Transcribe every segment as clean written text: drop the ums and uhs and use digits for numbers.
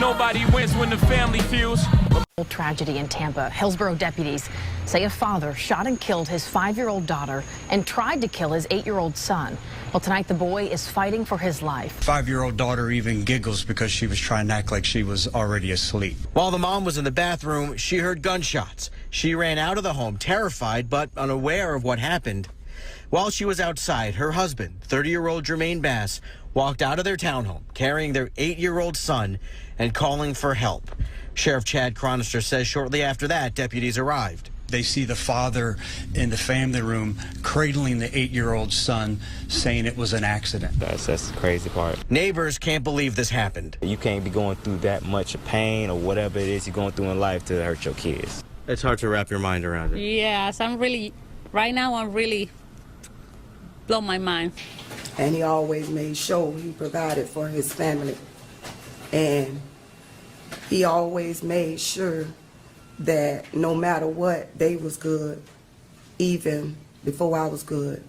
Nobody wins when the family feels. Tragedy in Tampa. Hillsborough deputies say a father shot and killed his 5-year-old daughter and tried to kill his 8-year-old son. Well, tonight the boy is fighting for his life. 5-year-old daughter even giggles because she was trying to act like she was already asleep. While the mom was in the bathroom, she heard gunshots. She ran out of the home, terrified but unaware of what happened. While she was outside, her husband, 30-year-old Jermaine Bass, walked out of their townhome carrying their 8-year-old son and calling for help. Sheriff Chad Chronister says shortly after that, deputies arrived. They see the father in the family room cradling the 8-year-old son, saying it was an accident. That's the crazy part. Neighbors can't believe this happened. You can't be going through that much pain or whatever it is you're going through in life to hurt your kids. It's hard to wrap your mind around it. Yes, right now I'm really blown my mind. And he always made sure he provided for his family. And he always made sure that no matter what, they was good, even before I was good.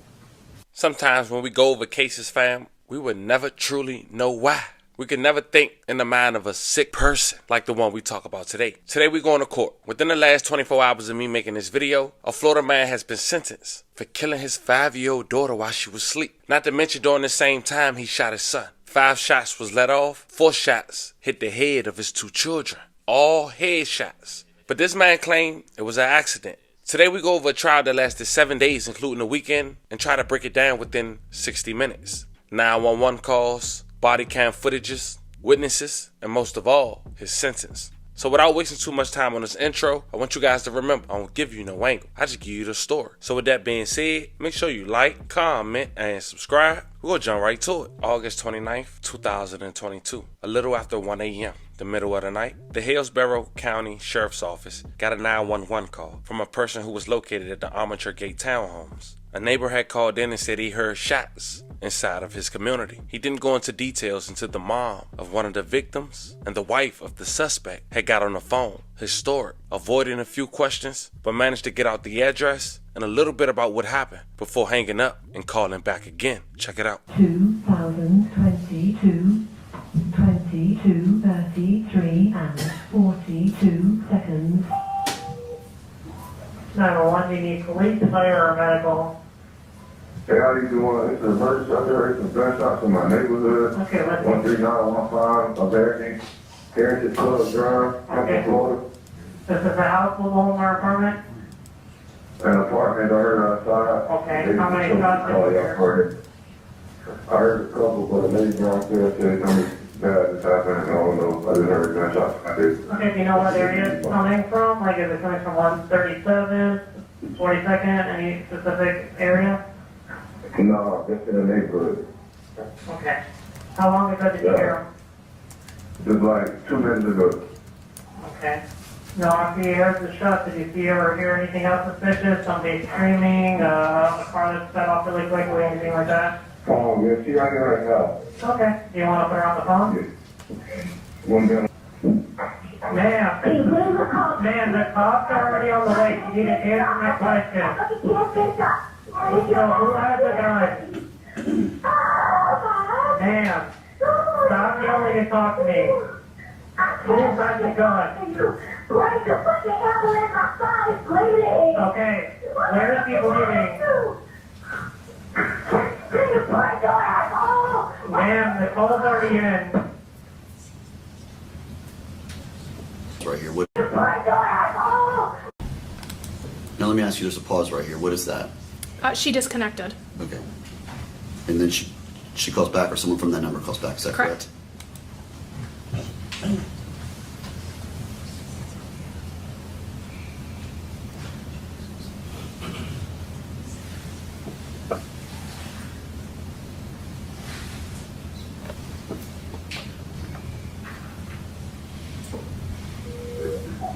Sometimes when we go over cases, fam, we would never truly know why. We could never think in the mind of a sick person like the one we talk about today. Today we going to court. Within the last 24 hours of me making this video, a Florida man has been sentenced for killing his 5-year-old daughter while she was asleep. Not to mention during the same time he shot his son. 5 shots was let off, 4 shots hit the head of his 2 children. All head shots. But this man claimed it was an accident. Today we go over a trial that lasted 7 days, including the weekend, and try to break it down within 60 minutes. 911 calls, body cam footages, witnesses, and most of all, his sentence. So without wasting too much time on this intro, I want you guys to remember, I don't give you no angle. I just give you the story. So with that being said, make sure you like, comment, and subscribe. We're going to jump right to it. August 29th, 2022. A little after 1 a.m., the middle of the night, the Hillsborough County Sheriff's Office got a 911 call from a person who was located at the Armature Gate Townhomes. A neighbor had called in and said he heard shots inside of his community. He didn't go into details until the mom of one of the victims and the wife of the suspect had got on the phone. Historic, avoiding a few questions, but managed to get out the address and a little bit about what happened before hanging up and calling back again. Check it out. 2022, 22, 33 and 42 seconds. 911, do you need police, fire, or medical? Hey, how you doing? It's an emergency. I heard some gunshots in my neighborhood. Okay, let's 13915, American, Heritage Club Drive, Tampa, Florida. This is a house, mobile home, or apartment? An apartment I heard outside. Okay, how many shots did you hear? I heard a couple, but a lady downstairs said something bad is happening. I don't know. I just heard gunshots. I did. Okay, do you know what area it's coming from? Like, is it coming from 137, 42nd, any specific area? No, just in the neighborhood. Okay. How long ago did you hear them? Just like 2 minutes ago. Okay. No, after you heard the shot, did you see or hear anything else suspicious? Somebody screaming, a car that sped off really quickly, anything like that? Oh, yeah, she right here right now. Okay. Do you want to put her on the phone? Yeah. One minute. Ma'am, the cops are already on the way. You need to answer my question. So, who has the gun? Ma'am, stop yelling and talk to me. Who has the gun? Okay, where is he bleeding? Ma'am, the call's already in. Right here. What? Now let me ask you, there's a pause right here. What is that? She disconnected. Okay. And then she calls back, or someone from that number calls back. Is that correct?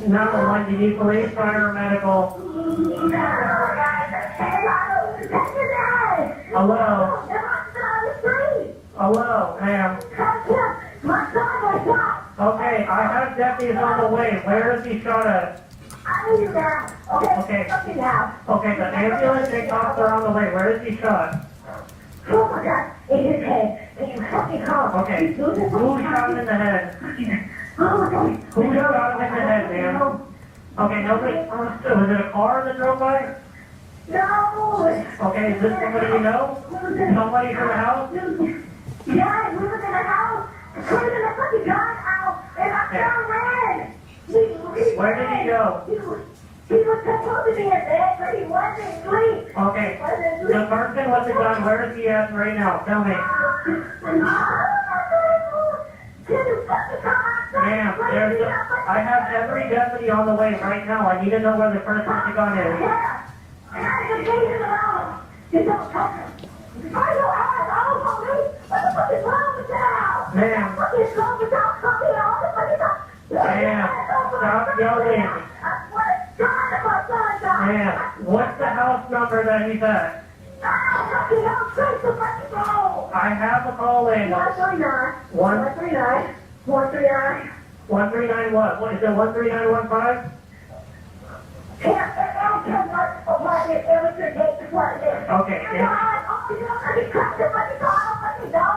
Number 1, do you need police, fire, or medical? Hello? Hello, ma'am. Okay, I have deputies on the way. Where is he shot at? Okay, the ambulance and cops are on the way. Where is he shot? Oh my God, in his head. Can you fucking call? Okay, who shot him in the head? Who shot him in the head, ma'am? Okay, nobody, was it a car that drove by? No. Okay, is this somebody you know? Somebody from the house? Yeah, we was in the house. We was in the fucking gunhouse, and I found red. Where did he go? He was supposed to be in bed, but he wasn't asleep. Okay, the person with the gun, where is he at right now? Tell me. Ma'am, I have every deputy on the way right now. I need to know where the person with the gun is. Ma'am, stop yelling. Ma'am, what's the house number that he's at? I have a call in. 139. 139 what? What is it, 13915? Okay.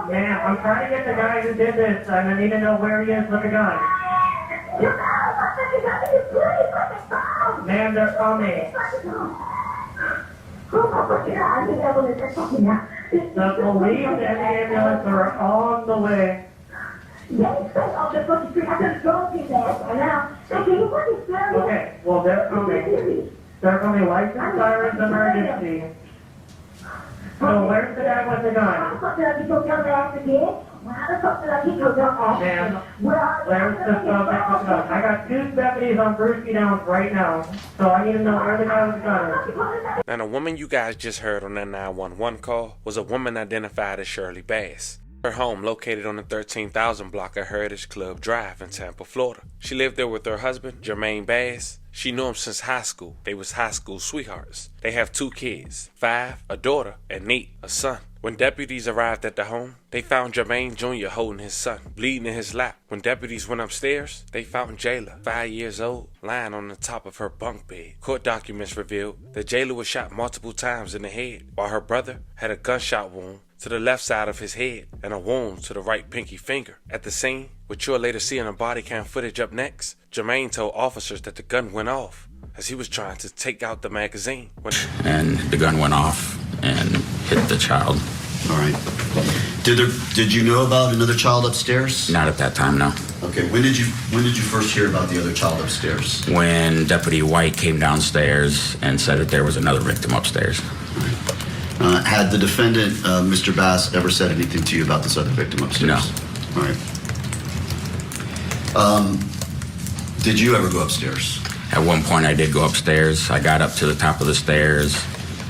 Ma'am, I'm trying to get the guy who did this, and I need to know where he is with the gun. Ma'am, they're coming. The police and the ambulance are on the way. Okay, well, they're coming. They're coming. Lights and sirens, emergency. So where's the guy with the gun? Ma'am, where's the subject with the gun? I got 2 deputies on Brewski Downs right now, so I need to know where the guy with the gun is. Now, the woman you guys just heard on that 911 call was a woman identified as Shirley Bass. Her home located on the 13,000 block of Heritage Club Drive in Tampa, Florida. She lived there with her husband, Jermaine Bass. She knew him since high school. They was high school sweethearts. They have 2 kids, 5, a daughter, and Nate, a son. When deputies arrived at the home, they found Jermaine Jr. holding his son, bleeding in his lap. When deputies went upstairs, they found Jayla, 5 years old, lying on the top of her bunk bed. Court documents revealed that Jayla was shot multiple times in the head, while her brother had a gunshot wound to the left side of his head and a wound to the right pinky finger. At the scene, which you'll later see in the body cam footage up next, Jermaine told officers that the gun went off as he was trying to take out the magazine. And the gun went off and hit the child. All right. Did you know about another child upstairs? Not at that time, no. Okay. When did you first hear about the other child upstairs? When Deputy White came downstairs and said that there was another victim upstairs. Had the defendant, Mr. Bass, ever said anything to you about this other victim upstairs? No. All right. Did you ever go upstairs? At one point I did go upstairs. I got up to the top of the stairs.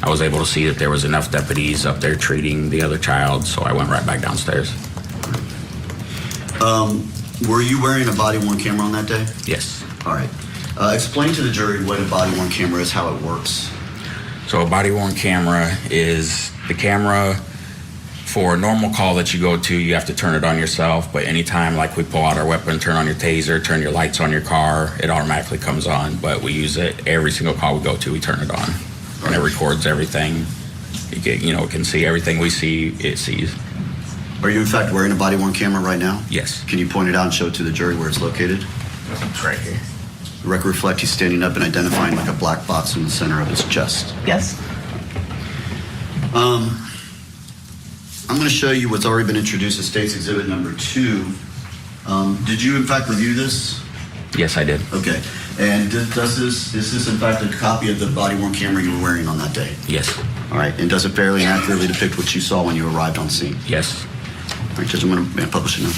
I was able to see that there was enough deputies up there treating the other child, so I went right back downstairs. Were you wearing a body-worn camera on that day? Yes. All right. Explain to the jury what a body-worn camera is, how it works. So a body-worn camera is the camera for a normal call that you go to, you have to turn it on yourself, but anytime like we pull out our weapon, turn on your taser, turn your lights on your car, it automatically comes on, but we use it every single call we go to, we turn it on. And it records everything. It can see everything we see, it sees. Are you in fact wearing a body-worn camera right now? Yes. Can you point it out and show it to the jury where it's located? It's right here. The record reflect he's standing up and identifying like a black box in the center of his chest. Yes. I'm going to show you what's already been introduced as State's Exhibit number 2. Did you in fact review this? Yes, I did. Okay. And is this in fact a copy of the body-worn camera you were wearing on that day? Yes. All right. And does it fairly and accurately depict what you saw when you arrived on scene? Yes. All right, Judge, I'm going to publish it now.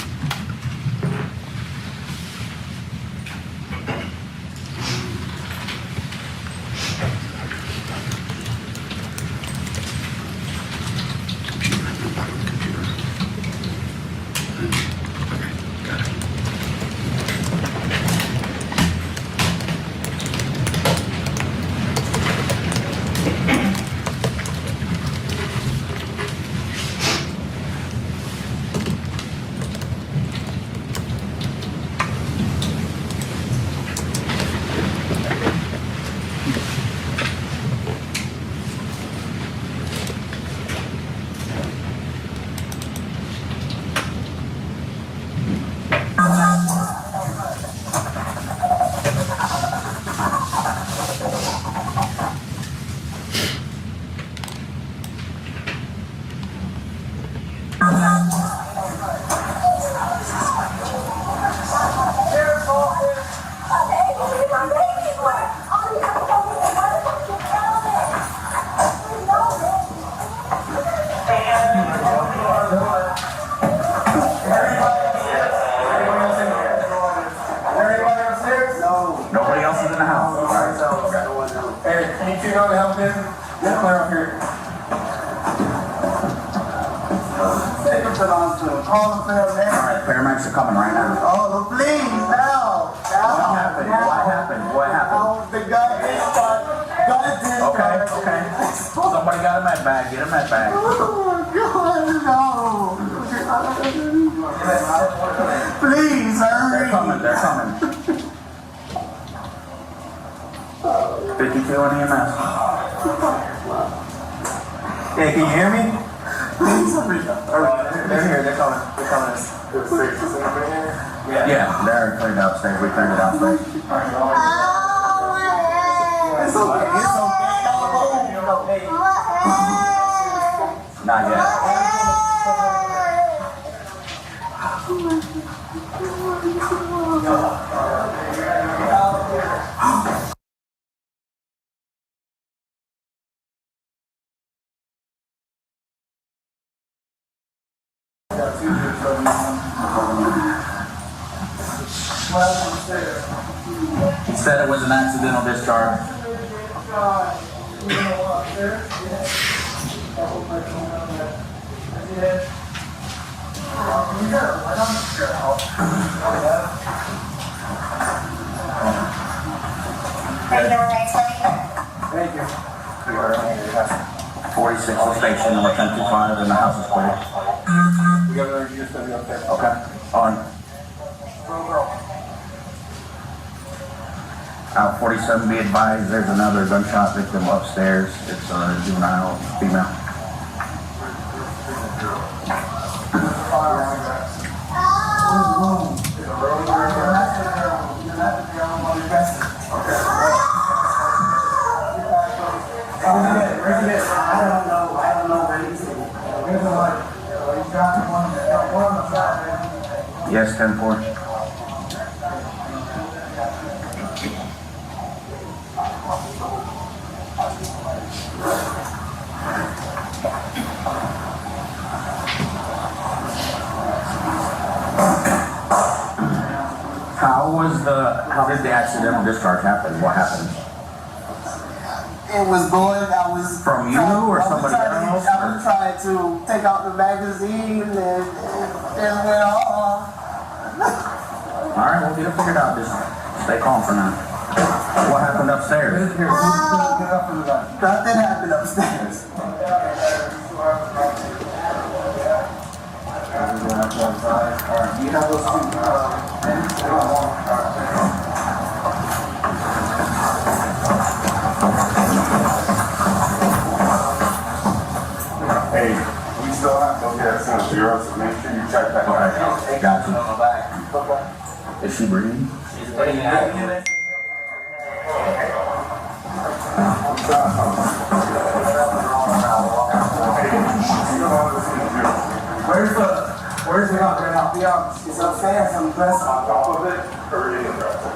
Can you two go to help him? Yeah, clear up here. Take him to the hospital. Call the paramedics. All right, paramedics are coming right now. Oh, please, now. What happened? What happened? What happened? The gun discharged. Okay. Somebody got a med bag. Get a med bag. Oh, God, no. Please, hurry. They're coming. 52 on EMS. Hey, can you hear me? Please, hurry. They're here. They're coming. Yeah, they're cleared upstairs. We cleared it upstairs. It's okay. Not yet. He said it was an accidental discharge. Thank you. 46 the station, number 1025, and the house is clear. We got another use study up there. Okay. On. 47, be advised, there's another gunshot victim upstairs. It's a juvenile female. Yes, 10-4. How did the accidental discharge happen? What happened? It was going, I was... From you or somebody else? I was trying to take out the magazine and it went off. Alright, we'll get it figured out. Just stay calm for now. What happened upstairs? Nothing happened upstairs. You have those Hey, we still have to get some zeros, so make sure you check that out. Okay, gotcha. Is she breathing? She's breathing. Where's the doctor now? Be honest. It's upstairs on the dresser. On top of it, or in the dresser?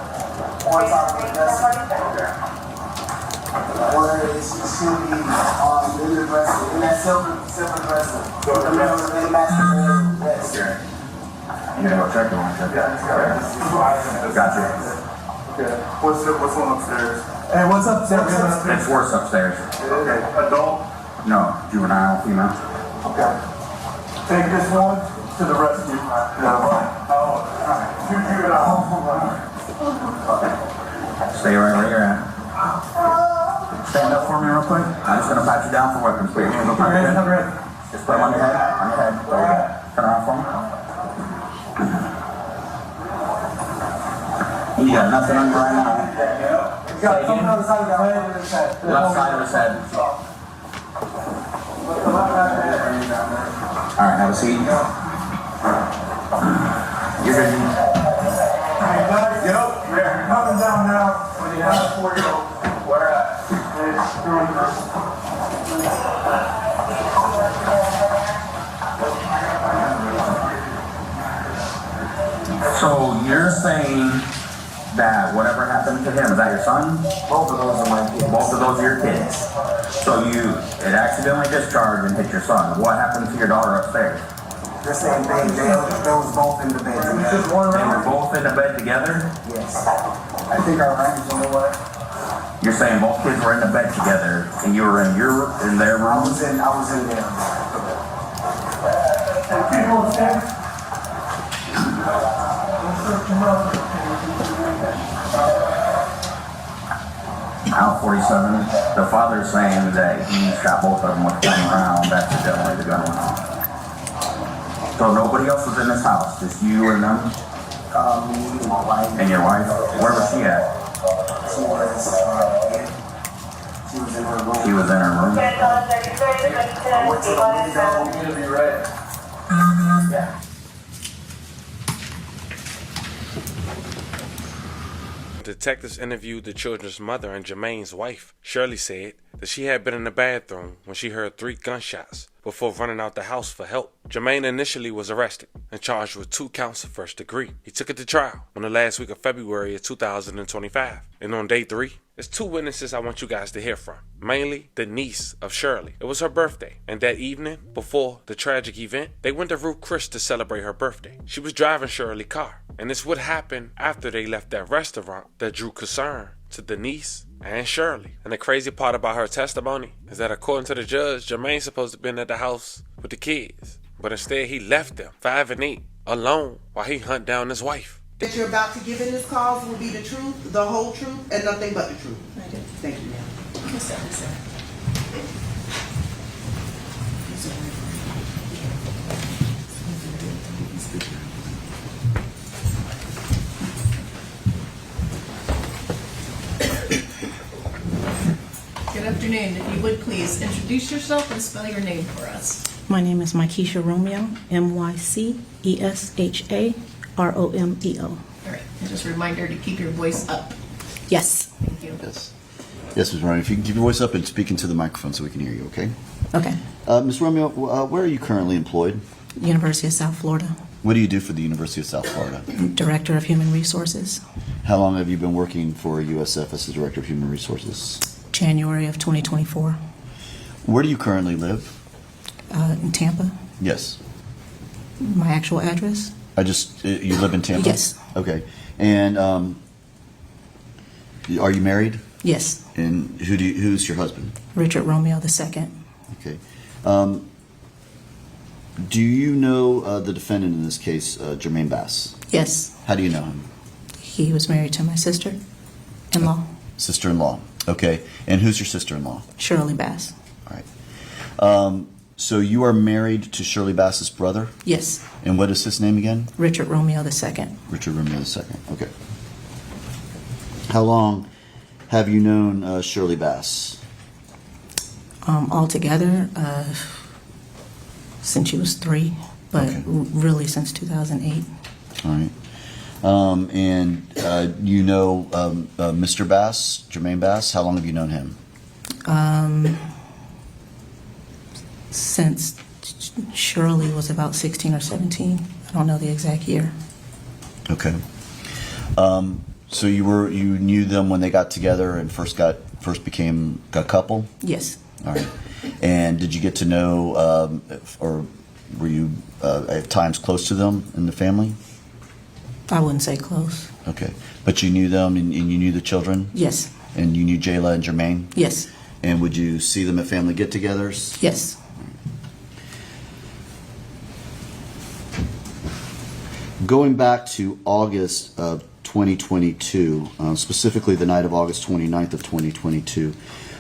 On top of the dresser. Where she'll be in the dresser, in that silver dresser. The middle of the master bed. Yes. You gotta go check the one. Gotcha. Okay. What's on upstairs? Hey, what's upstairs? It's worse upstairs. Okay. Adult? No, juvenile, female. Okay. Take this one to the rescue. Stay right where you're at. Stand up for me real quick. I'm just gonna pat you down for weapons, please. Just put them on your head. On your head. There you go. Turn around for me. You got nothing on you right now. You got something on the side of the head and his head. Left side of his head. Alright, have a seat. You're good. Hey, guys, get up. You're coming down now. When you have a 4-year-old. Where at? So you're saying that whatever happened to him, is that your son? Both of those are my kids. Both of those are your kids. So it accidentally discharged and hit your son. What happened to your daughter upstairs? The same thing. They was both in the bed together. They were both in the bed together? Yes. I think our range is on the way. You're saying both kids were in the bed together, and you were in their room? I was in there. Aisle 47, the father's saying that he shot both of them with one round accidentally, the gun went off. So nobody else was in this house, just you and them? Me, my wife. And your wife? Where was she at? She was in her room. She was in her room? Yeah. Detectives interviewed the children's mother and Jermaine's wife. Shirley said that she had been in the bathroom when she heard 3 gunshots before running out the house for help. Jermaine initially was arrested and charged with 2 counts of first degree. He took it to trial on the last week of February of 2025. And on day 3, there's 2 witnesses I want you guys to hear from. Mainly the niece of Shirley. It was her birthday, and that evening, before the tragic event, they went to Ruth Chris to celebrate her birthday. She was driving Shirley's car, and this would happen after they left that restaurant that drew concern to the niece and Shirley. And the crazy part about her testimony is that according to the judge, Jermaine's supposed to have been at the house with the kids, but instead he left them, 5 and 8, alone while he hunted down his wife. That you're about to give in this cause will be the truth, the whole truth, and nothing but the truth. I do. Thank you, ma'am. Yes, sir. Yes, sir. Good afternoon. If you would please introduce yourself and spell your name for us. My name is Mykesha Romeo, MYCESHA ROMEO. All right, and just a reminder to keep your voice up. Yes. Thank you. Yes. Yes, Ms. Romeo, if you can keep your voice up and speak into the microphone so we can hear you, okay? Okay. Ms. Romeo, where are you currently employed? University of South Florida. What do you do for the University of South Florida? Director of Human Resources. How long have you been working for USF as the Director of Human Resources? January of 2024. Where do you currently live? In Tampa. Yes. My actual address? You live in Tampa? Yes. Okay. And are you married? Yes. And who's your husband? Richard Romeo II. Okay. Do you know the defendant in this case, Jermaine Bass? Yes. How do you know him? He was married to my sister-in-law. Sister-in-law. Okay. And who's your sister-in-law? Shirley Bass. All right. So you are married to Shirley Bass's brother? Yes. And what is his name again? Richard Romeo II. Richard Romeo II. Okay. How long have you known Shirley Bass? Altogether, since she was 3, but Okay. really since 2008. All right. And you know Mr. Bass, Jermaine Bass. How long have you known him? Since Shirley was about 16 or 17. I don't know the exact year. Okay. So you knew them when they got together and first became a couple? Yes. All right. And did you get to know, or were you at times close to them in the family? I wouldn't say close. Okay. But you knew them and you knew the children? Yes. And you knew Jayla and Jermaine? Yes. And would you see them at family get-togethers? Yes. Going back to August of 2022, specifically the night of August 29th of 2022,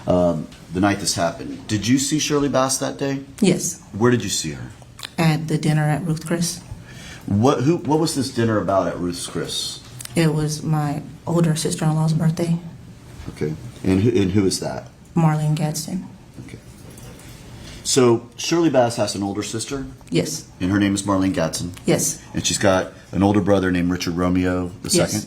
the night this happened, did you see Shirley Bass that day? Yes. Where did you see her? At the dinner at Ruth Chris. What was this dinner about at Ruth's Chris? It was my older sister-in-law's birthday. Okay. And who is that? Marlene Gadsden. Okay. So Shirley Bass has an older sister? Yes. And her name is Marlene Gadsden? Yes. And she's got an older brother named Richard Romeo II? Yes.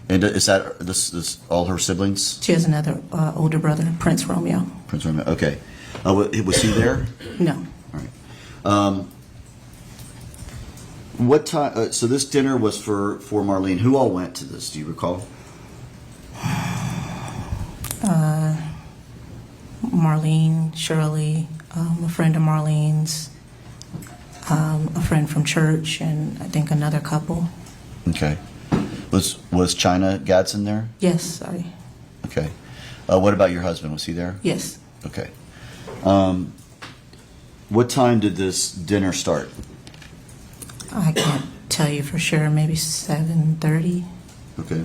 And is that this all her siblings? She has another older brother, Prince Romeo. Prince Romeo, okay. Was he there? No. All right. What time? So this dinner was for Marlene. Who all went to this? Do you recall? Marlene, Shirley, a friend of Marlene's, a friend from church, and I think another couple. Okay. Was China Gadsden there? Yes, sorry. Okay. What about your husband? Was he there? Yes. Okay. What time did this dinner start? I can't tell you for sure. Maybe 7:30. Okay.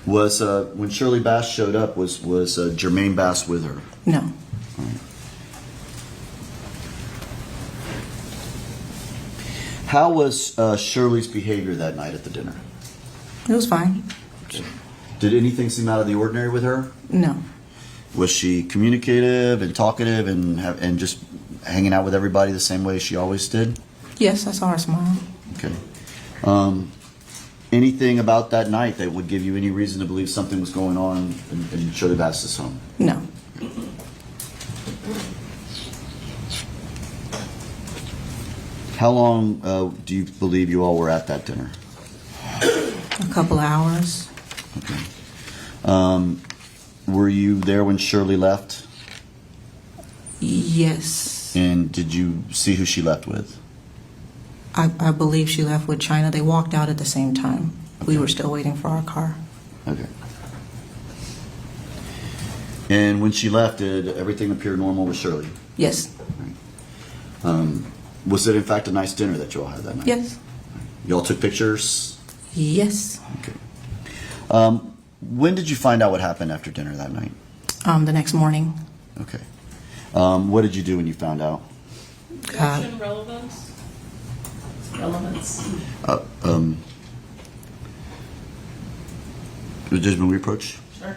Was when Shirley Bass showed up, was Jermaine Bass with her? No. All right. How was Shirley's behavior that night at the dinner? It was fine. Okay. Did anything seem out of the ordinary with her? No. Was she communicative and talkative and just hanging out with everybody the same way she always did? Yes, I saw her smile. Okay. Anything about that night that would give you any reason to believe something was going on in Shirley Bass's home? No. How long do you believe you all were at that dinner? A couple of hours. Okay. Were you there when Shirley left? Yes. And did you see who she left with? I believe she left with China. They walked out at the same time. Okay. We were still waiting for our car. Okay. And when she left, did everything appear normal with Shirley? Yes. Right. Was it in fact a nice dinner that you all had that night? Yes. You all took pictures? Yes. Okay. When did you find out what happened after dinner that night? The next morning. Okay. What did you do when you found out? Relevance. Relevance. May we approach? Sure.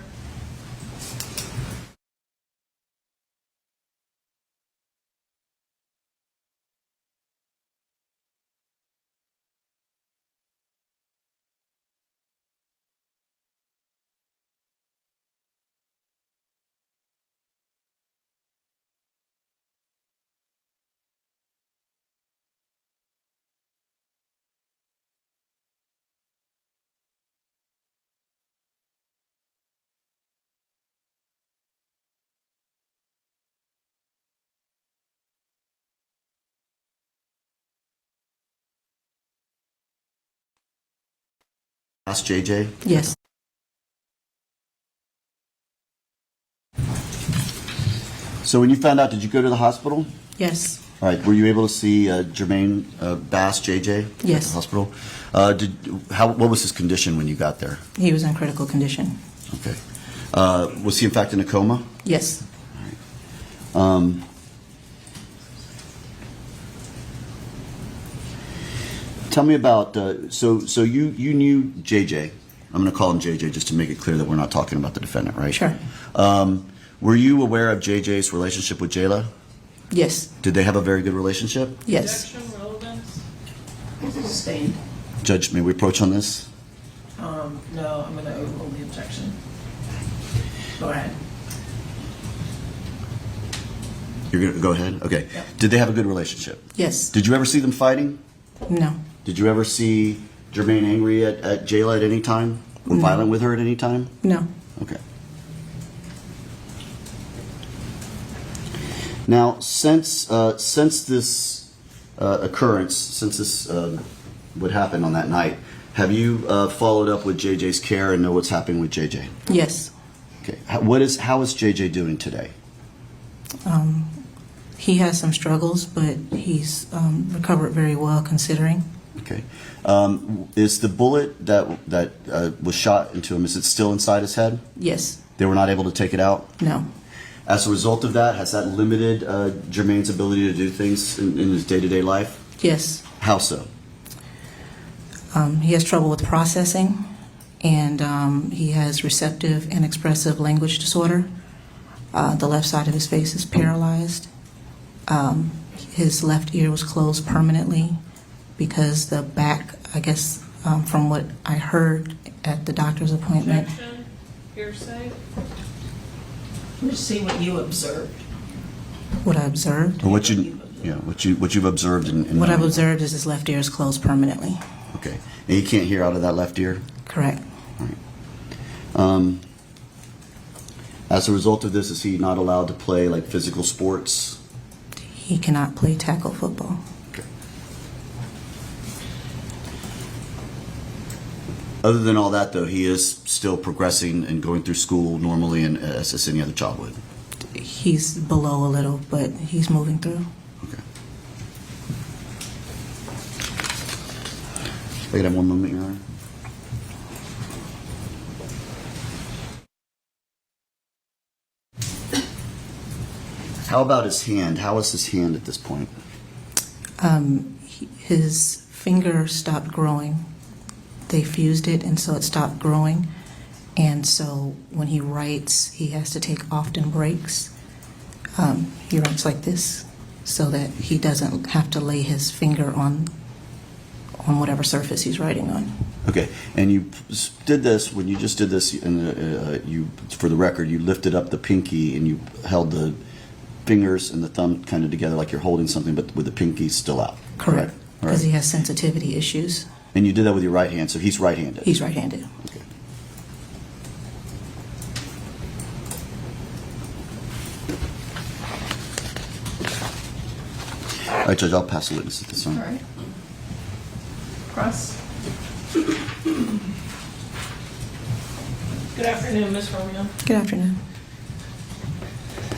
Ask JJ? Yes. So when you found out, did you go to the hospital? Yes. All right. Were you able to see Jermaine Bass, JJ? Yes. At the hospital? What was his condition when you got there? He was in critical condition. Okay. Was he in fact in a coma? Yes. All right. Tell me about, so you knew JJ. I'm going to call him JJ just to make it clear that we're not talking about the defendant, right? Sure. Were you aware of JJ's relationship with Jayla? Yes. Did they have a very good relationship? Yes. Objection, relevance. Sustained. Judge, may we approach on this? No, I'm going to overrule the objection. Go ahead. You're going to go ahead? Okay. Yep. Did they have a good relationship? Yes. Did you ever see them fighting? No. Did you ever see Jermaine angry at Jayla at any time? Or No. violent with her at any time? No. Okay. Now, since this occurrence, since this what happened on that night, have you followed up with JJ's care and know what's happening with JJ? Yes. Okay. How is JJ doing today? He has some struggles, but he's recovered very well considering. Okay. Is the bullet that was shot into him, is it still inside his head? Yes. They were not able to take it out? No. As a result of that, has that limited Jermaine's ability to do things in his day-to-day life? Yes. How so? He has trouble with processing, and he has receptive and expressive language disorder. The left side of his face is paralyzed. His left ear was closed permanently because the back, I guess, from what I heard at the doctor's appointment. Objection, hearsay. Let's see what you observed. What I observed? Or what you've observed in What I've observed is his left ear is closed permanently. Okay. And he can't hear out of that left ear? Correct. All right. As a result of this, is he not allowed to play like physical sports? He cannot play tackle football. Okay. Other than all that, though, he is still progressing and going through school normally and as any other child would. He's below a little, but he's moving through. Okay. I could have one moment, Your Honor. How about his hand? How is his hand at this point? His finger stopped growing. They fused it, and so it stopped growing. And so when he writes, he has to take often breaks. He writes like this so that he doesn't have to lay his finger on whatever surface he's writing on. Okay, and you did this, when you just did this, and you, for the record, you lifted up the pinky and you held the fingers and the thumb kind of together like you're holding something, but with the pinky still out. Correct, because right. he has sensitivity issues. And you did that with your right hand, so he's right-handed. He's right-handed. Okay. All right, Judge, I'll pass the witness at this time. All right. Cross. Good afternoon, Ms. Romeo. Good afternoon.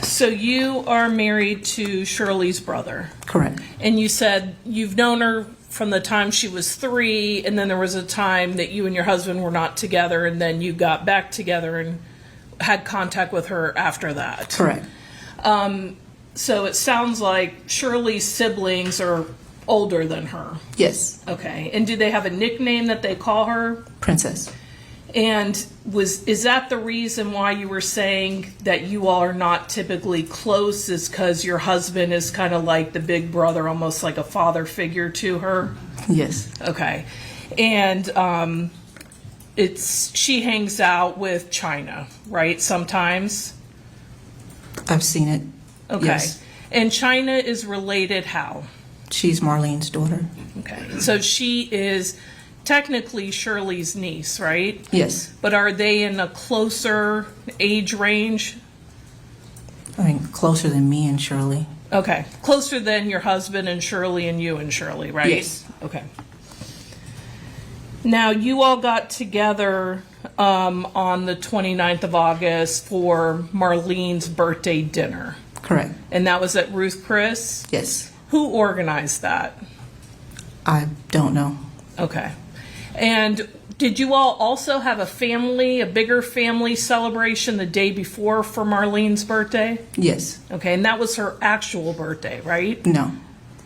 So you are married to Shirley's brother. Correct. And you said you've known her from the time she was 3, and then there was a time that you and your husband were not together, and then you got back together and had contact with her after that. Correct. So it sounds like Shirley's siblings are older than her. Yes. Okay. And do they have a nickname that they call her? Princess. And is that the reason why you were saying that you all are not typically close, is because your husband is kind of like the big brother, almost like a father figure to her? Yes. Okay. And she hangs out with China, right, sometimes? I've seen it. Okay. Yes. And China is related how? She's Marlene's daughter. Okay. So she is technically Shirley's niece, right? Yes. But are they in a closer age range? I mean, closer than me and Shirley. Okay. Closer than your husband and Shirley and you and Shirley, right? Yes. Okay. Now, you all got together on the 29th of August for Marlene's birthday dinner. Correct. And that was at Ruth Chris? Yes. Who organized that? I don't know. Okay. And did you all also have a bigger family celebration the day before for Marlene's birthday? Yes. Okay, and that was her actual birthday, right? No.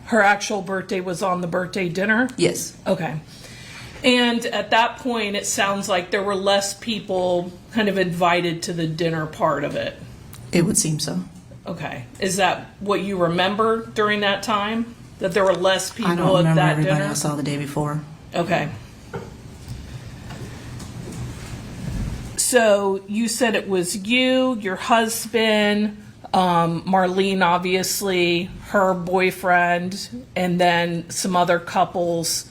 Her actual birthday was on the birthday dinner? Yes. Okay. And at that point, it sounds like there were less people kind of invited to the dinner part of it. It would seem so. Okay. Is that what you remember during that time? That there were less people I don't at remember that everybody dinner? I saw the day before. Okay. So you said it was you, your husband, Marlene, obviously, her boyfriend, and then some other couples,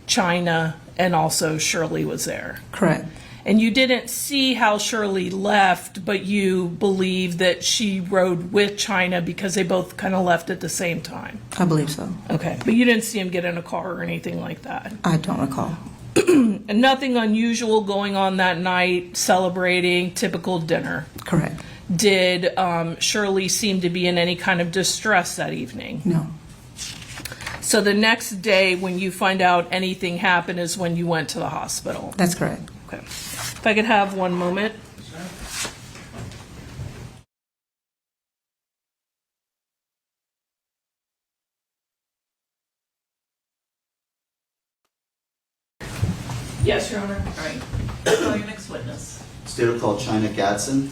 China, and also Shirley was there. Correct. And you didn't see how Shirley left, but you believe that she rode with China because they both kind of left at the same time. I believe so. Okay. But you didn't see him get in a car or anything like that? I don't recall. And nothing unusual going on that night, celebrating, typical dinner. Correct. Did Shirley seem to be in any kind of distress that evening? No. So the next day when you find out anything happened is when you went to the hospital? That's correct. Okay. If I could have one moment. Yes, Your Honor. All right. Call your next witness. State called China Gadsden.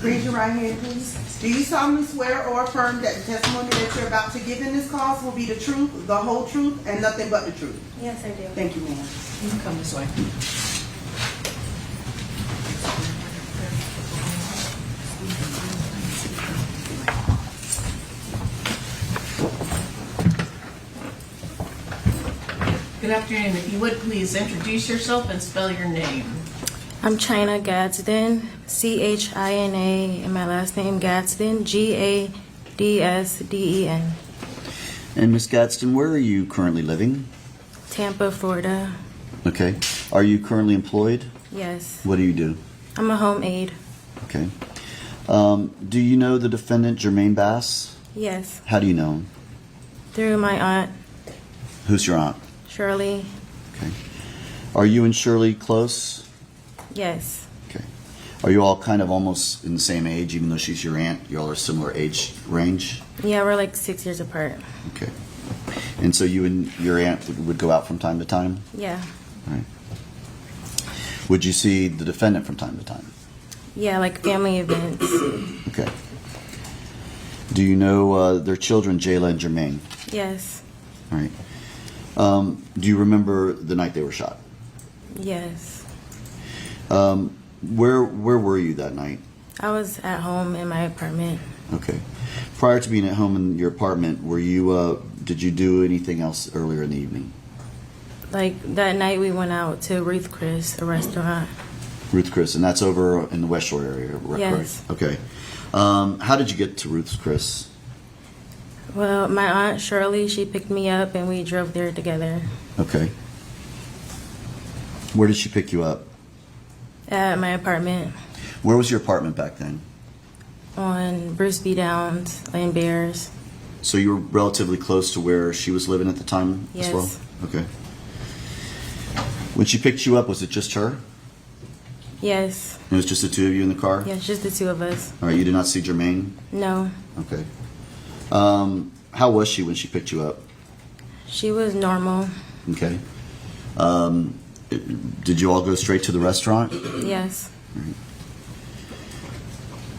Raise your right hand, please. Do you solemnly swear or affirm that the testimony that you're about to give in this cause will be the truth, the whole truth, and nothing but the truth? Yes, I do. Thank you, ma'am. You can come this way. Good afternoon. If you would please introduce yourself and spell your name. I'm China Gadsden, China, and my last name Gadsden, Gadsden. And Miss Gadsden, where are you currently living? Tampa, Florida. Okay. Are you currently employed? Yes. What do you do? I'm a home aide. Okay. Do you know the defendant, Jermaine Bass? Yes. How do you know him? Through my aunt, Who's your aunt? Shirley. Okay. Are you and Shirley close? Yes. Okay. Are you all kind of almost in the same age, even though she's your aunt? You all are similar age range? Yeah, we're like 6 years apart. Okay. And so you and your aunt would go out from time to time? Yeah. All right. Would you see the defendant from time to time? Yeah, like family events. Okay. Do you know their children, Jayla and Jermaine? Yes. All right. Do you remember the night they were shot? Yes. Where were you that night? I was at home in my apartment. Okay. Prior to being at home in your apartment, were you did you do anything else earlier in the evening? Like that night we went out to Ruth Chris, a restaurant. Ruth Chris, and that's over in the West Shore area, Yes. correct? Okay. How did you get to Ruth Chris? Well, my aunt Shirley, she picked me up and we drove there together. Okay. Where did she pick you up? At my apartment Where was your apartment back then? on Bruce B. Downs, Lane Bears. So you were relatively close to where she was living at the time as well? Yes. Okay. When she picked you up, was it just her? Yes. It was just the two of you in the car? Yeah, just the two of us. All right, you did not see Jermaine? No. Okay. How was she when she picked you up? She was normal. Okay. Did you all go straight to the restaurant? Yes.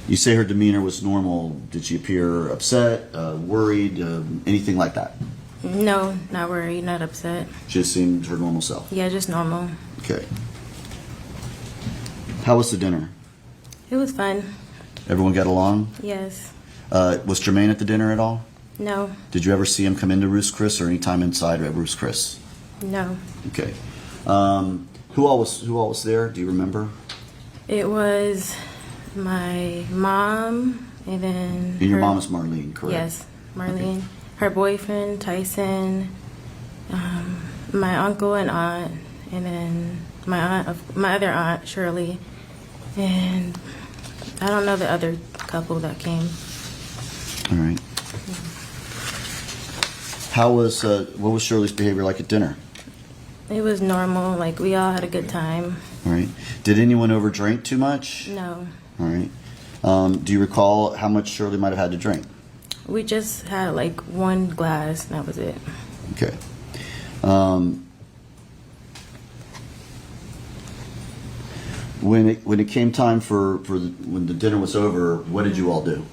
You say her demeanor was normal. Did she appear upset, worried, anything like that? No, not worried, not upset. She just seemed her normal self. Yeah, just normal. Okay. How was the dinner? It was fun. Everyone got along? Yes. Was Jermaine at the dinner at all? No. Did you ever see him come into Ruth's Chris or any time inside at Ruth's Chris? No. Okay. Who all was there? Do you remember? It was my mom and then. And your mom is Marlene, correct? Yes, Marlene. Okay. Her boyfriend Tyson, my uncle and aunt, and then my other aunt Shirley, and I don't know the other couple that came. All right. What was Shirley's behavior like at dinner? It was normal. Like we all had a good time. All right. Did anyone overdrink too much? No. All right. Do you recall how much Shirley might have had to drink? We just had like one glass, and that was it. Okay. When it came time when the dinner was over, what did you all do?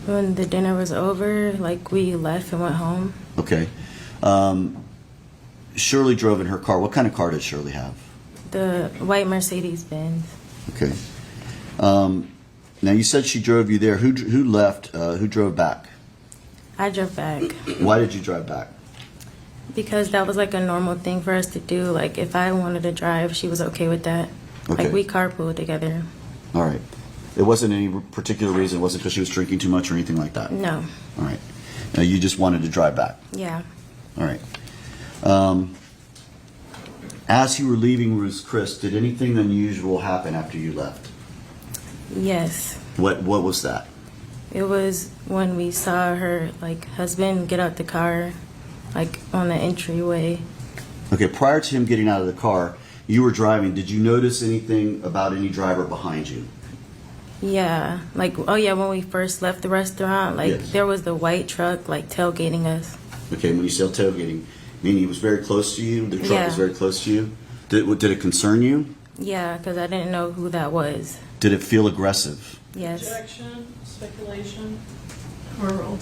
When the dinner was over, like we left and went home. Okay. Shirley drove in her car. What kind of car did Shirley have? The white Mercedes Benz. Okay. Now you said she drove you there. Who left? Who drove back? I drove back. Why did you drive back? Because that was like a normal thing for us to do. Like if I wanted to drive, she was okay with that. Okay. Like we carpooled together. All right. It wasn't any particular reason. It wasn't because she was drinking too much or anything like that? No. All right. Now you just wanted to drive back? Yeah. All right. As you were leaving Ruth's Chris, did anything unusual happen after you left? Yes. What was that? It was when we saw her like husband get out the car, like on the entryway. Okay, prior to him getting out of the car, you were driving. Did you notice anything about any driver behind you? Yeah, like when we first left the restaurant, like Yes. there was the white truck like tailgating us. Okay, when you say tailgating, meaning he was very close to you. The truck Yeah. was very close to you. Did it concern you? Yeah, because I didn't know who that was. Did it feel aggressive? Yes. Objection, speculation, overruled.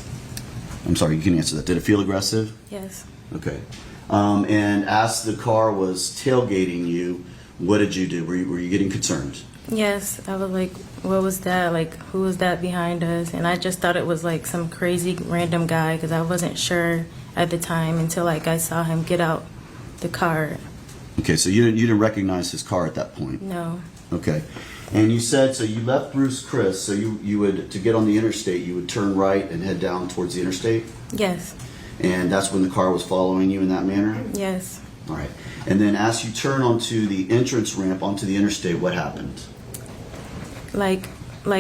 I'm sorry, you can answer that. Did it feel aggressive? Yes. Okay. And as the car was tailgating you, what did you do? Were you getting concerned? Yes, I was like, what was that? Like, who was that behind us? And I just thought it was like some crazy random guy because I wasn't sure at the time until like I saw him get out the car. Okay, so you didn't recognize his car at that point? No. Okay. And you said, so you left Bruce Chris, so you would, to get on the interstate, you would turn right and head down towards the interstate? Yes. And that's when the car was following you in that manner? Yes. All right. And then as you turn onto the entrance ramp onto the interstate, what happened? Like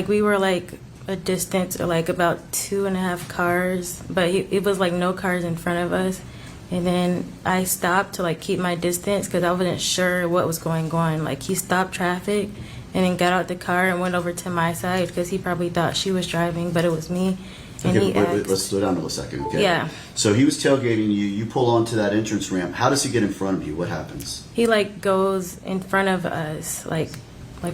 we were like a distance or like about 2.5 cars, but it was like no cars in front of us. And then I stopped to like keep my distance because I wasn't sure what was going on. Like he stopped traffic and then got out the car and went over to my side because he probably thought she was driving, but it was me. And Okay, he asked, let's slow down a second, okay? Yeah. So he was tailgating you, you pull onto that entrance ramp. How does he get in front of you? What happens? He like goes in front of us, like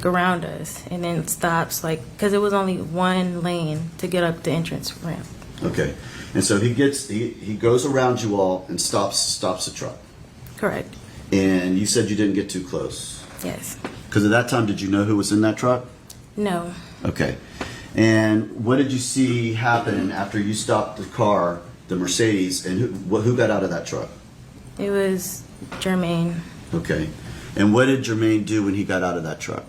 around us, and then stops, like, because it was only one lane to get up the entrance ramp. Okay. And so he goes around you all and stops the truck. Correct. And you said you didn't get too close. Yes. Because at that time, did you know who was in that truck? No. Okay. And what did you see happen after you stopped the car, the Mercedes, and who got out of that truck? It was Jermaine. Okay. And what did Jermaine do when he got out of that truck?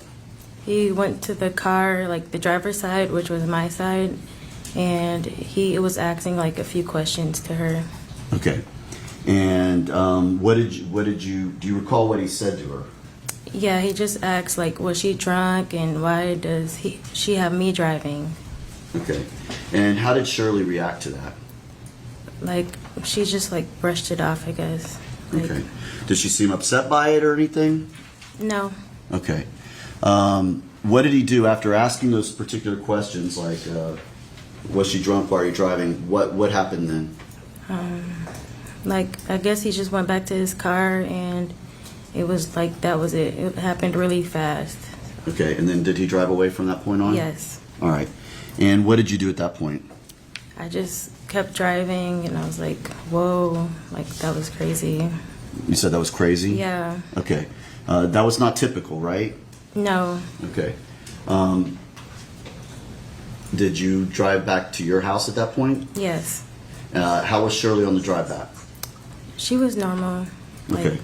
He went to the car, like the driver's side, which was my side, and he was asking like a few questions to her. Okay. And do you recall what he said to her? Yeah, he just asked like, was she drunk and why does she have me driving? Okay. And how did Shirley react to that? Like, she just like brushed it off, I guess. Like, Okay. Did she seem upset by it or anything? No. Okay. What did he do after asking those particular questions, like, was she drunk while you're driving? What happened then? Like, I guess he just went back to his car and it was like, that was it. It happened really fast. Okay, and then did he drive away from that point on? Yes. All right. And what did you do at that point? I just kept driving and I was like, whoa, like that was crazy. You said that was crazy? Yeah. Okay. That was not typical, right? No. Okay. Did you drive back to your house at that point? Yes. How was Shirley on the drive back? She was normal. Okay.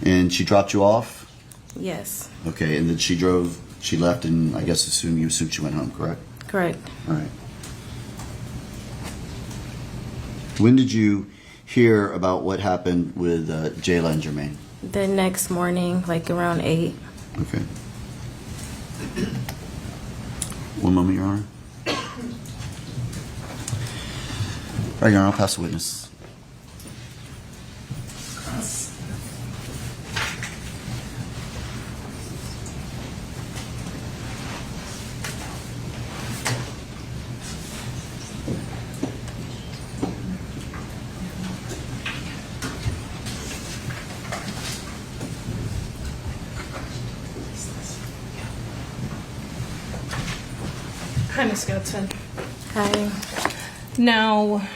And she dropped you off? Yes. Okay, and then she left, and I guess you assumed she went home, correct? Correct. All right. When did you hear about what happened with Jayla and Jermaine? The next morning, like around 8. Okay. One moment, Your Honor. All right, Your Honor, I'll pass the witness. Hi, Ms. Goodson. Hi. Now,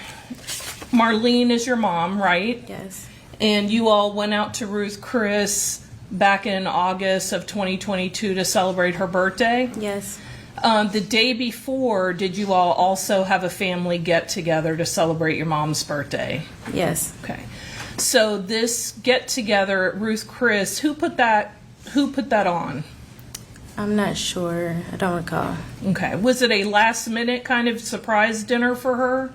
Marlene is your mom, right? Yes. And you all went out to Ruth Chris back in August of 2022 to celebrate her birthday? Yes. The day before, did you all also have a family get-together to celebrate your mom's birthday? Yes. Okay. So this get-together at Ruth Chris, who put that on? I'm not sure. I don't recall. Okay. Was it a last-minute kind of surprise dinner for her?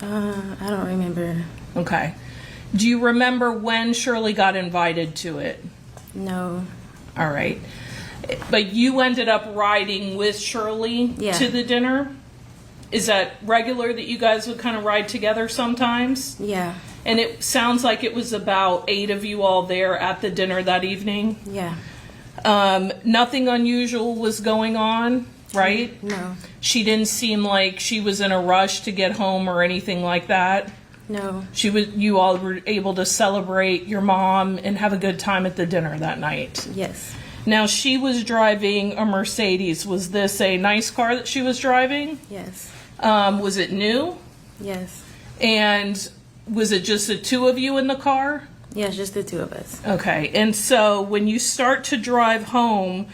I don't remember. Okay. Do you remember when Shirley got invited to it? No. All right. But you ended up riding with Shirley to the dinner? Is that regular that you guys would kind of ride together sometimes? Yeah. And it sounds like it was about 8 of you all there at the dinner that evening? Yeah. Nothing unusual was going on, right? No. She didn't seem like she was in a rush to get home or anything like that? No. You all were able to celebrate your mom and have a good time at the dinner that night? Yes. Now, she was driving a Mercedes. Was this a nice car that she was driving? Yes. Was it new? Yes. And was it just the two of you in the car? Yes, just the two of us. Okay. And so when you start to drive home,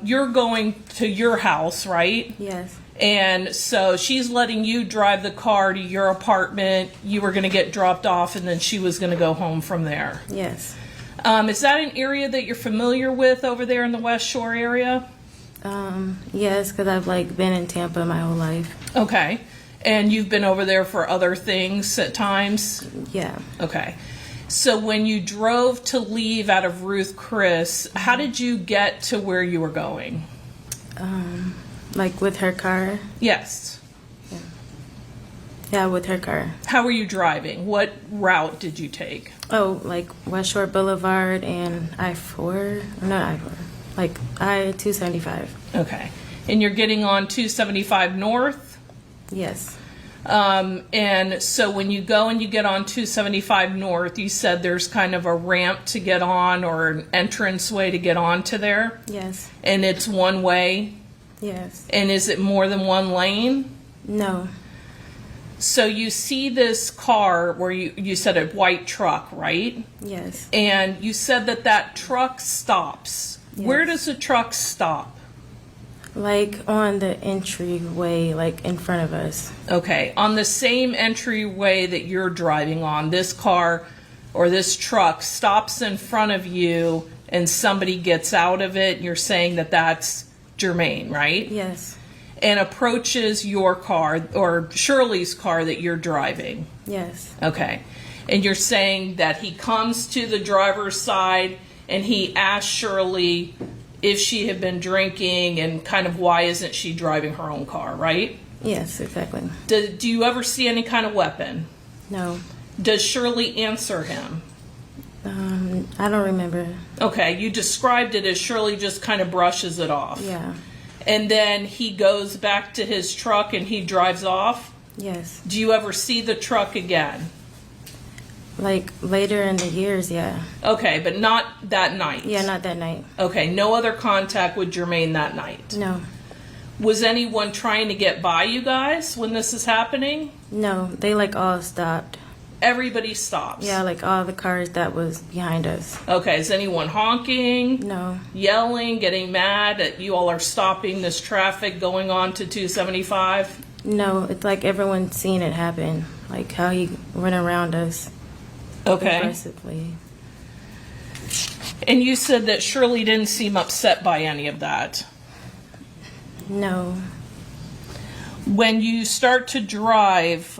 you're going to your house, right? Yes. And so she's letting you drive the car to your apartment. You were going to get dropped off, and then she was going to go home from there. Yes. Is that an area that you're familiar with over there in the West Shore area? Yes, because I've been in Tampa my whole life. Okay. And you've been over there for other things at times? Yeah. Okay. So when you drove to leave out of Ruth Chris, how did you get to where you were going? With her car? Yes. Yeah, with her car. How were you driving? What route did you take? Oh, West Shore Boulevard and I-4. Not I-4. I-275. Okay. And you're getting on 275 North? Yes. And so when you go and you get on 275 North, you said there's kind of a ramp to get on or an entrance way to get onto there? Yes. And it's one way? Yes. And is it more than one lane? No. So you see this car where you said a white truck, right? Yes. And you said that truck stops. Yes. Where does the truck stop? On the entryway, in front of us. Okay, on the same entryway that you're driving on, this car or this truck stops in front of you and somebody gets out of it, and you're saying that that's Jermaine, right? Yes. And approaches your car or Shirley's car that you're driving. Yes. Okay. And you're saying that he comes to the driver's side and he asks Shirley if she had been drinking and kind of why isn't she driving her own car, right? Yes, exactly. Do you ever see any kind of weapon? No. Does Shirley answer him? I don't remember. Okay, you described it as Shirley just kind of brushes it off. Yeah. And then he goes back to his truck and he drives off? Yes. Do you ever see the truck again? Later in the years, yeah. Okay, but not that night? Yeah, not that night. Okay, no other contact with Jermaine that night? No. Was anyone trying to get by you guys when this is happening? No, they all stopped. Everybody stops? Yeah, all the cars that was behind us. Okay, is anyone honking? No. Yelling, getting mad that you all are stopping this traffic going on to 275? No, it's everyone's seen it happen. How he went around us. Okay. Aggressively. And you said that Shirley didn't seem upset by any of that? No. When you start to drive,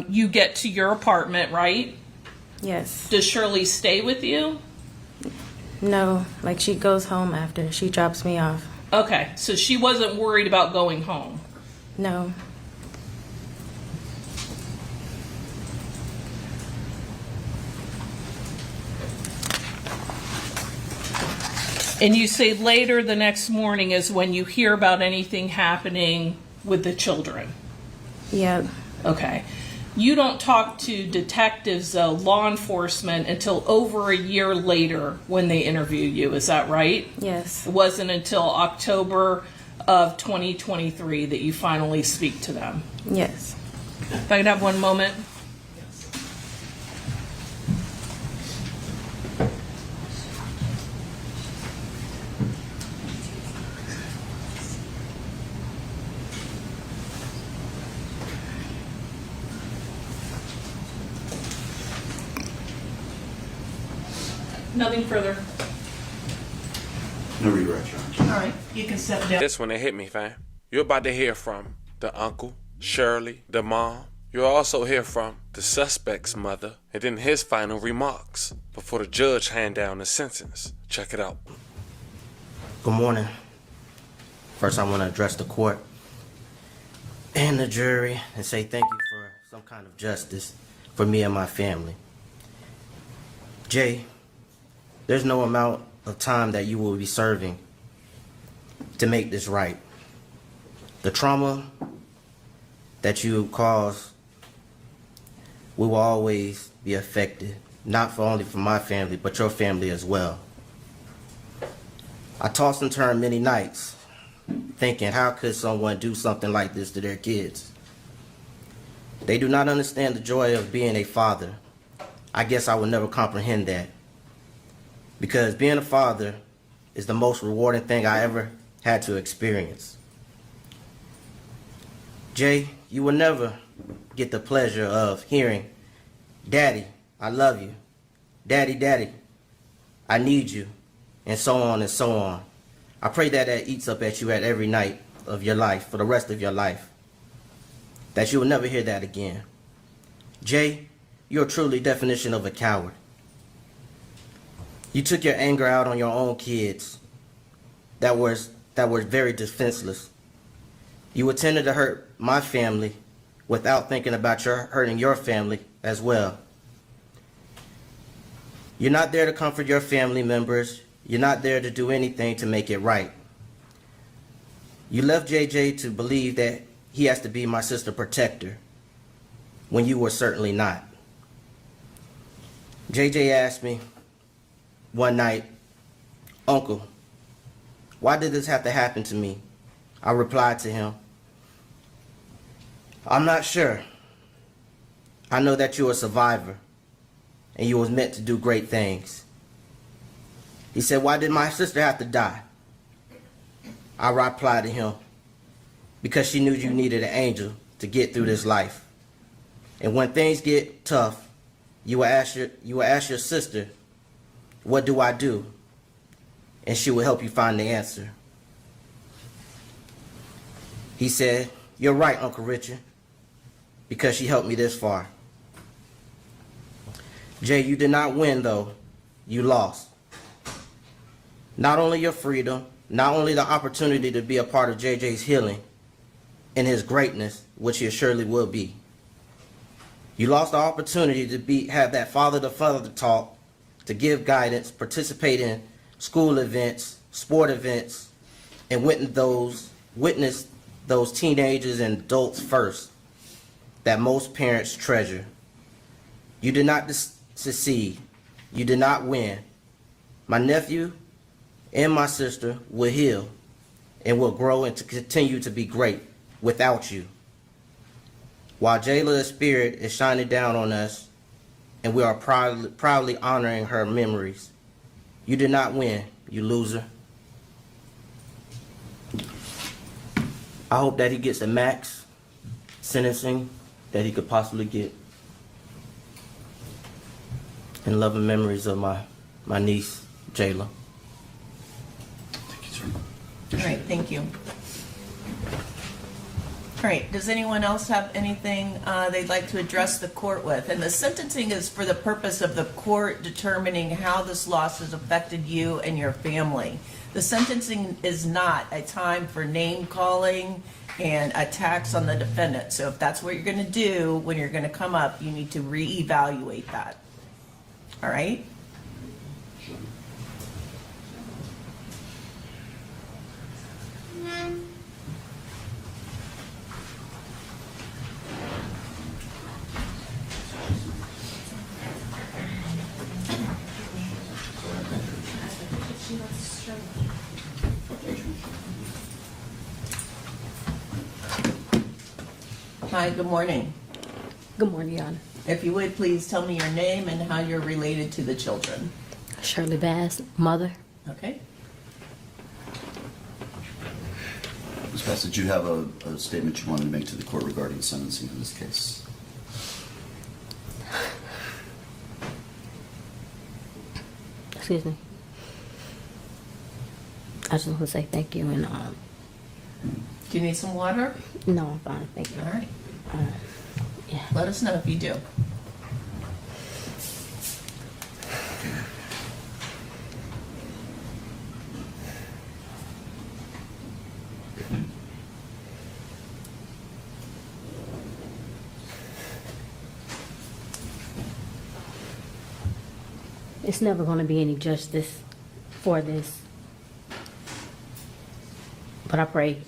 you get to your apartment, right? Yes. Does Shirley stay with you? No, she goes home after. She drops me off. Okay, so she wasn't worried about going home? No. And you say later the next morning is when you hear about anything happening with the children? Yeah. Okay. You don't talk to detectives, law enforcement, until over a year later when they interview you. Is that right? Yes. It wasn't until October of 2023 that you finally speak to them? Yes. If I could have one moment. Nothing further. No regrets, Your Honor. All right, you can step down. This one it hit me, fam. You're about to hear from the uncle, Shirley, the mom. You'll also hear from the suspect's mother, and then his final remarks before the judge hand down the sentence. Check it out. Good morning. First, I want to address the court and the jury and say thank you for some kind of justice for me and my family. Jay, there's no amount of time that you will be serving to make this right. The trauma that you caused will always be affected, not only for my family, but your family as well. I tossed and turned many nights, thinking, how could someone do something like this to their kids? They do not understand the joy of being a father. I guess I will never comprehend that. Because being a father is the most rewarding thing I ever had to experience. Jay, you will never get the pleasure of hearing, Daddy, I love you. Daddy, Daddy, I need you. And so on and so on. I pray that that eats up at you at every night of your life, for the rest of your life. That you will never hear that again. Jay, you're truly definition of a coward. You took your anger out on your own kids that were very defenseless. You intended to hurt my family without thinking about hurting your family as well. You're not there to comfort your family members. You're not there to do anything to make it right. You left JJ to believe that he has to be my sister protector when you were certainly not. JJ asked me one night, Uncle, why did this have to happen to me? I replied to him, I'm not sure. I know that you're a survivor and you was meant to do great things. He said, why did my sister have to die? I replied to him, because she knew you needed an angel to get through this life. And when things get tough, you will ask your sister, what do I do? And she will help you find the answer. He said, you're right, Uncle Richard, because she helped me this far. Jay, you did not win, though. You lost. Not only your freedom, not only the opportunity to be a part of JJ's healing and his greatness, which he surely will be. You lost the opportunity to have that father-to-father talk, to give guidance, participate in school events, sport events, and witness those teenagers and adults first that most parents treasure. You did not succeed. You did not win. My nephew and my sister will heal and will grow and to continue to be great without you. While Jayla's spirit is shining down on us and we are proudly honoring her memories, you did not win, you loser. I hope that he gets the max sentencing that he could possibly get. And loving memories of my niece, Jayla. All right, thank you. All right, does anyone else have anything they'd like to address the court with? And the sentencing is for the purpose of the court determining how this loss has affected you and your family. The sentencing is not a time for name calling and attacks on the defendant. So if that's what you're going to do when you're going to come up, you need to reevaluate that. All right? Hi, good morning. Good morning, Your Honor. If you would, please tell me your name and how you're related to the children. Shirley Bass, mother. Okay. Ms. Bass, did you have a statement you wanted to make to the court regarding sentencing in this case? Excuse me. I just want to say thank you and Do you need some water? no, I'm fine, thank you. All right. Yeah. Let us know if you do. It's never going to be any justice for this. But I pray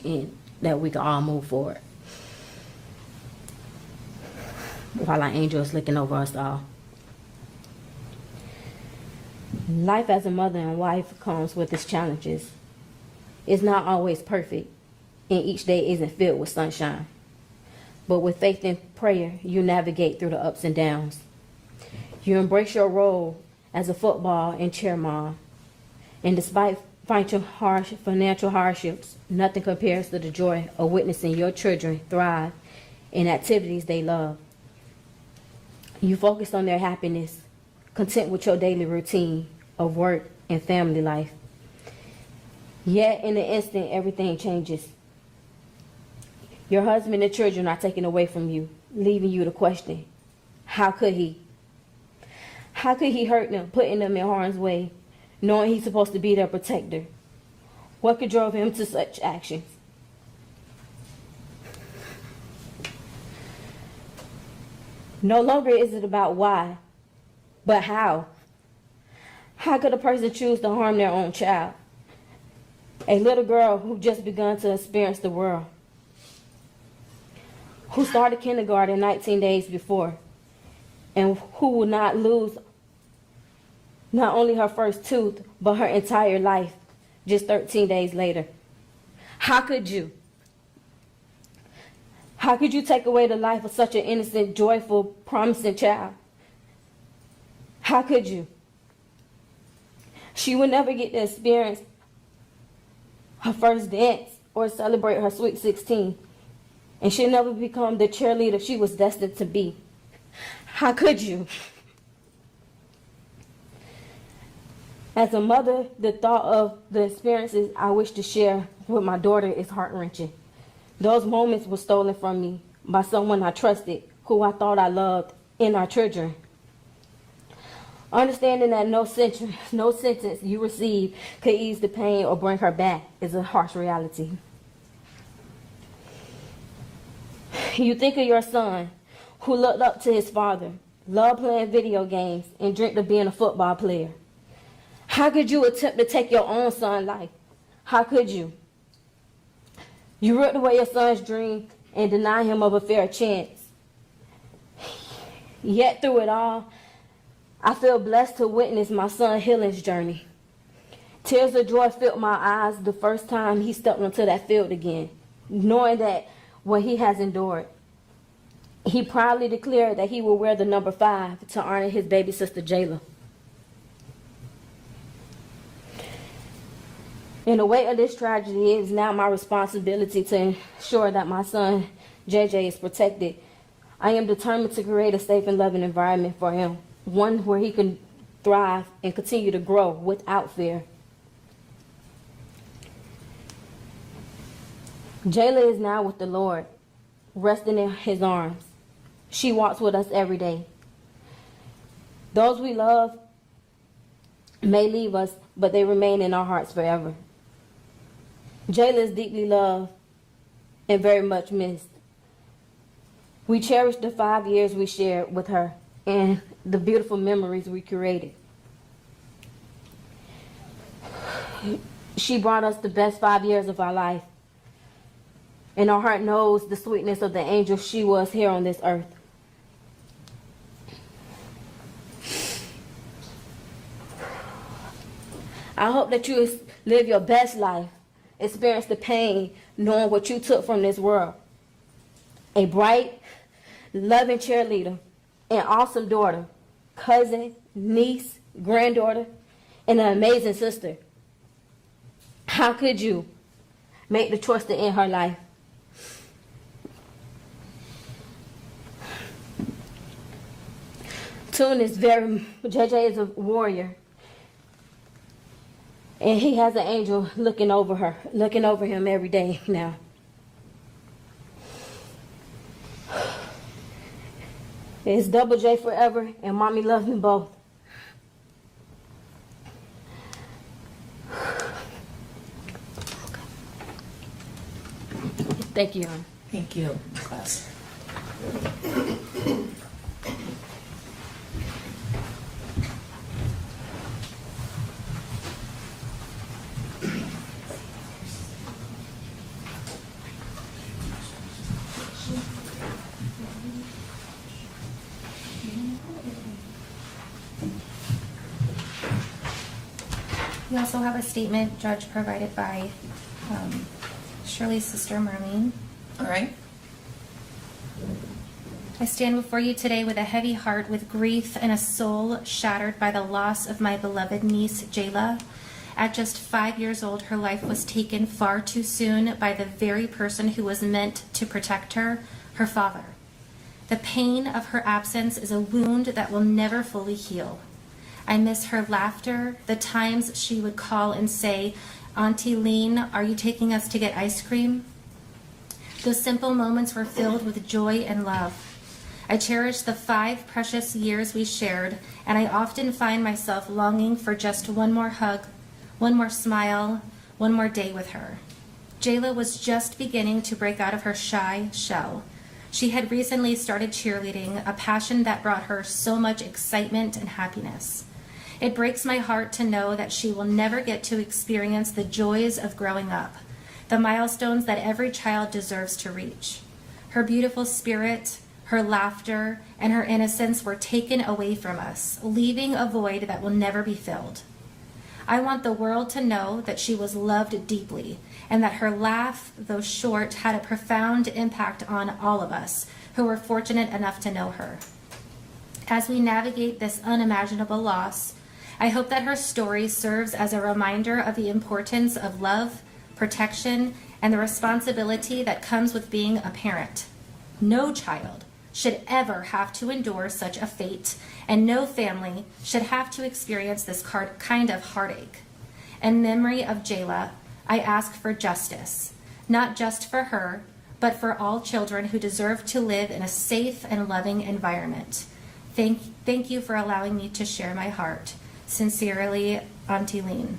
that we can all move forward. While our angel is looking over us all. Life as a mother and wife comes with its challenges. It's not always perfect, and each day isn't filled with sunshine. But with faith and prayer, you navigate through the ups and downs. You embrace your role as a football and cheer mom. And despite financial hardships, nothing compares to the joy of witnessing your children thrive in activities they love. You focus on their happiness, content with your daily routine of work and family life. Yet in an instant, everything changes. Your husband and children are taken away from you, leaving you to question, how could he? How could he hurt them, putting them in harm's way, knowing he's supposed to be their protector? What could drove him to such actions? No longer is it about why, but how. How could a person choose to harm their own child? A little girl who just begun to experience the world, who started kindergarten 19 days before, and who will not lose not only her first tooth, but her entire life just 13 days later. How could you? How could you take away the life of such an innocent, joyful, promising child? How could you? She would never get to experience her first dance or celebrate her sweet 16. And she'll never become the cheerleader she was destined to be. How could you? As a mother, the thought of the experiences I wish to share with my daughter is heart-wrenching. Those moments were stolen from me by someone I trusted, who I thought I loved, in our children. Understanding that no sentence you receive could ease the pain or bring her back is a harsh reality. You think of your son, who looked up to his father, loved playing video games, and dreamt of being a football player. How could you attempt to take your own son's life? How could you? You ripped away your son's dream and deny him of a fair chance. Yet through it all, I feel blessed to witness my son's healing's journey. Tears of joy filled my eyes the first time he stepped onto that field again, knowing that what he has endured. He proudly declared that he will wear the number 5 to honor his baby sister Jayla. In the weight of this tragedy, it is now my responsibility to ensure that my son JJ is protected. I am determined to create a safe and loving environment for him, one where he can thrive and continue to grow without fear. Jayla is now with the Lord, resting in his arms. She walks with us every day. Those we love may leave us, but they remain in our hearts forever. Jayla is deeply loved and very much missed. We cherish the 5 years we shared with her and the beautiful memories we created. She brought us the best 5 years of our life, and our heart knows the sweetness of the angel she was here on this earth. I hope that you live your best life, experience the pain, knowing what you took from this world. A bright, loving cheerleader, an awesome daughter, cousin, niece, granddaughter, and an amazing sister. How could you make the choice to end her life? JJ is a warrior. And he has an angel looking over him every day now. It's Double J forever, and Mommy loves them both. Thank you, hon. Thank you, class. We also have a statement, Judge, provided by Shirley's sister, Marlene. All right. I stand before you today with a heavy heart, with grief and a soul shattered by the loss of my beloved niece, Jayla. At just 5 years old, her life was taken far too soon by the very person who was meant to protect her, her father. The pain of her absence is a wound that will never fully heal. I miss her laughter, the times she would call and say, "Auntie Lean, are you taking us to get ice cream?" Those simple moments were filled with joy and love. I cherish the 5 precious years we shared, and I often find myself longing for just one more hug, one more smile, one more day with her. Jayla was just beginning to break out of her shy shell. She had recently started cheerleading, a passion that brought her so much excitement and happiness. It breaks my heart to know that she will never get to experience the joys of growing up, the milestones that every child deserves to reach. Her beautiful spirit, her laughter, and her innocence were taken away from us, leaving a void that will never be filled. I want the world to know that she was loved deeply, and that her laugh, though short, had a profound impact on all of us who were fortunate enough to know her. As we navigate this unimaginable loss, I hope that her story serves as a reminder of the importance of love, protection, and the responsibility that comes with being a parent. No child should ever have to endure such a fate, and no family should have to experience this kind of heartache. In memory of Jayla, I ask for justice, not just for her, but for all children who deserve to live in a safe and loving environment. Thank you for allowing me to share my heart. Sincerely, Auntie Lean.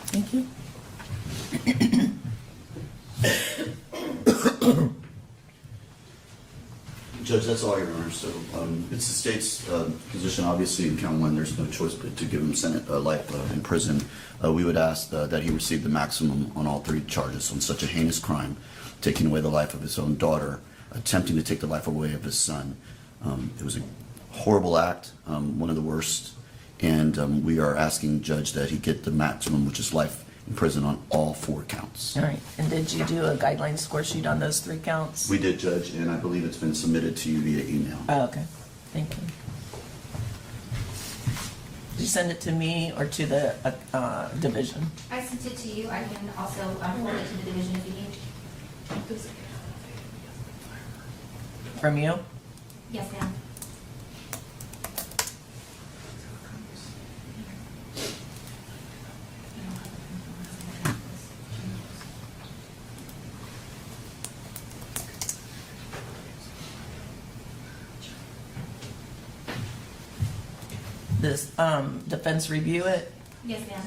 Thank you. Judge, that's all your honor. So it's the state's position, obviously, in count 1, there's no choice but to give him life in prison. We would ask that he receive the maximum on all 3 charges on such a heinous crime, taking away the life of his own daughter, attempting to take the life away of his son. It was a horrible act, one of the worst, and we are asking Judge that he get the maximum, which is life in prison on all 4 counts. All right. And did you do a guideline score sheet on those 3 counts? We did, Judge, and I believe it's been submitted to you via email. Oh, okay. Thank you. Did you send it to me or to the division? I sent it to you. I can also forward it to the division if you need. From you? Yes, ma'am. Does defense review it? Yes, ma'am.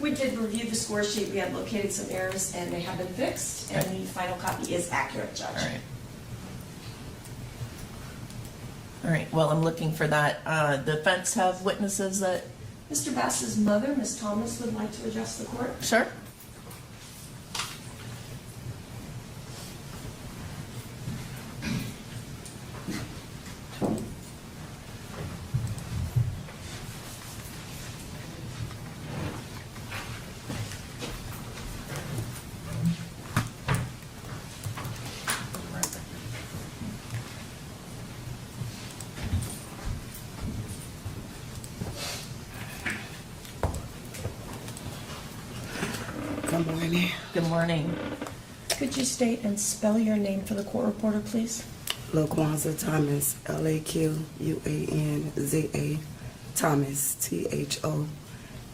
We did review the score sheet. We had located some errors and they have been fixed, and the final copy is accurate, Judge. All right. All right, well, I'm looking for that. Defense have witnesses that... Mr. Bass's mother, Ms. Thomas, would like to address the court. Sure. Good morning. Good morning. Could you state and spell your name for the court reporter, please? LaQuanza Thomas, Laquanza, Thomas,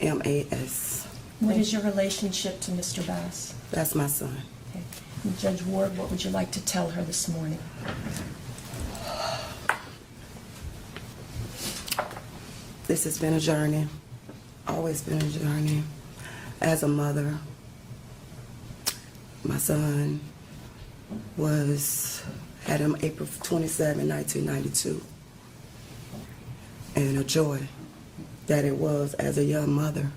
Thomas. What is your relationship to Mr. Bass? That's my son. Okay. And Judge Ward, what would you like to tell her this morning? This has been a journey, always been a journey. As a mother, my son had him April 27, 1992. And a joy that it was as a young mother,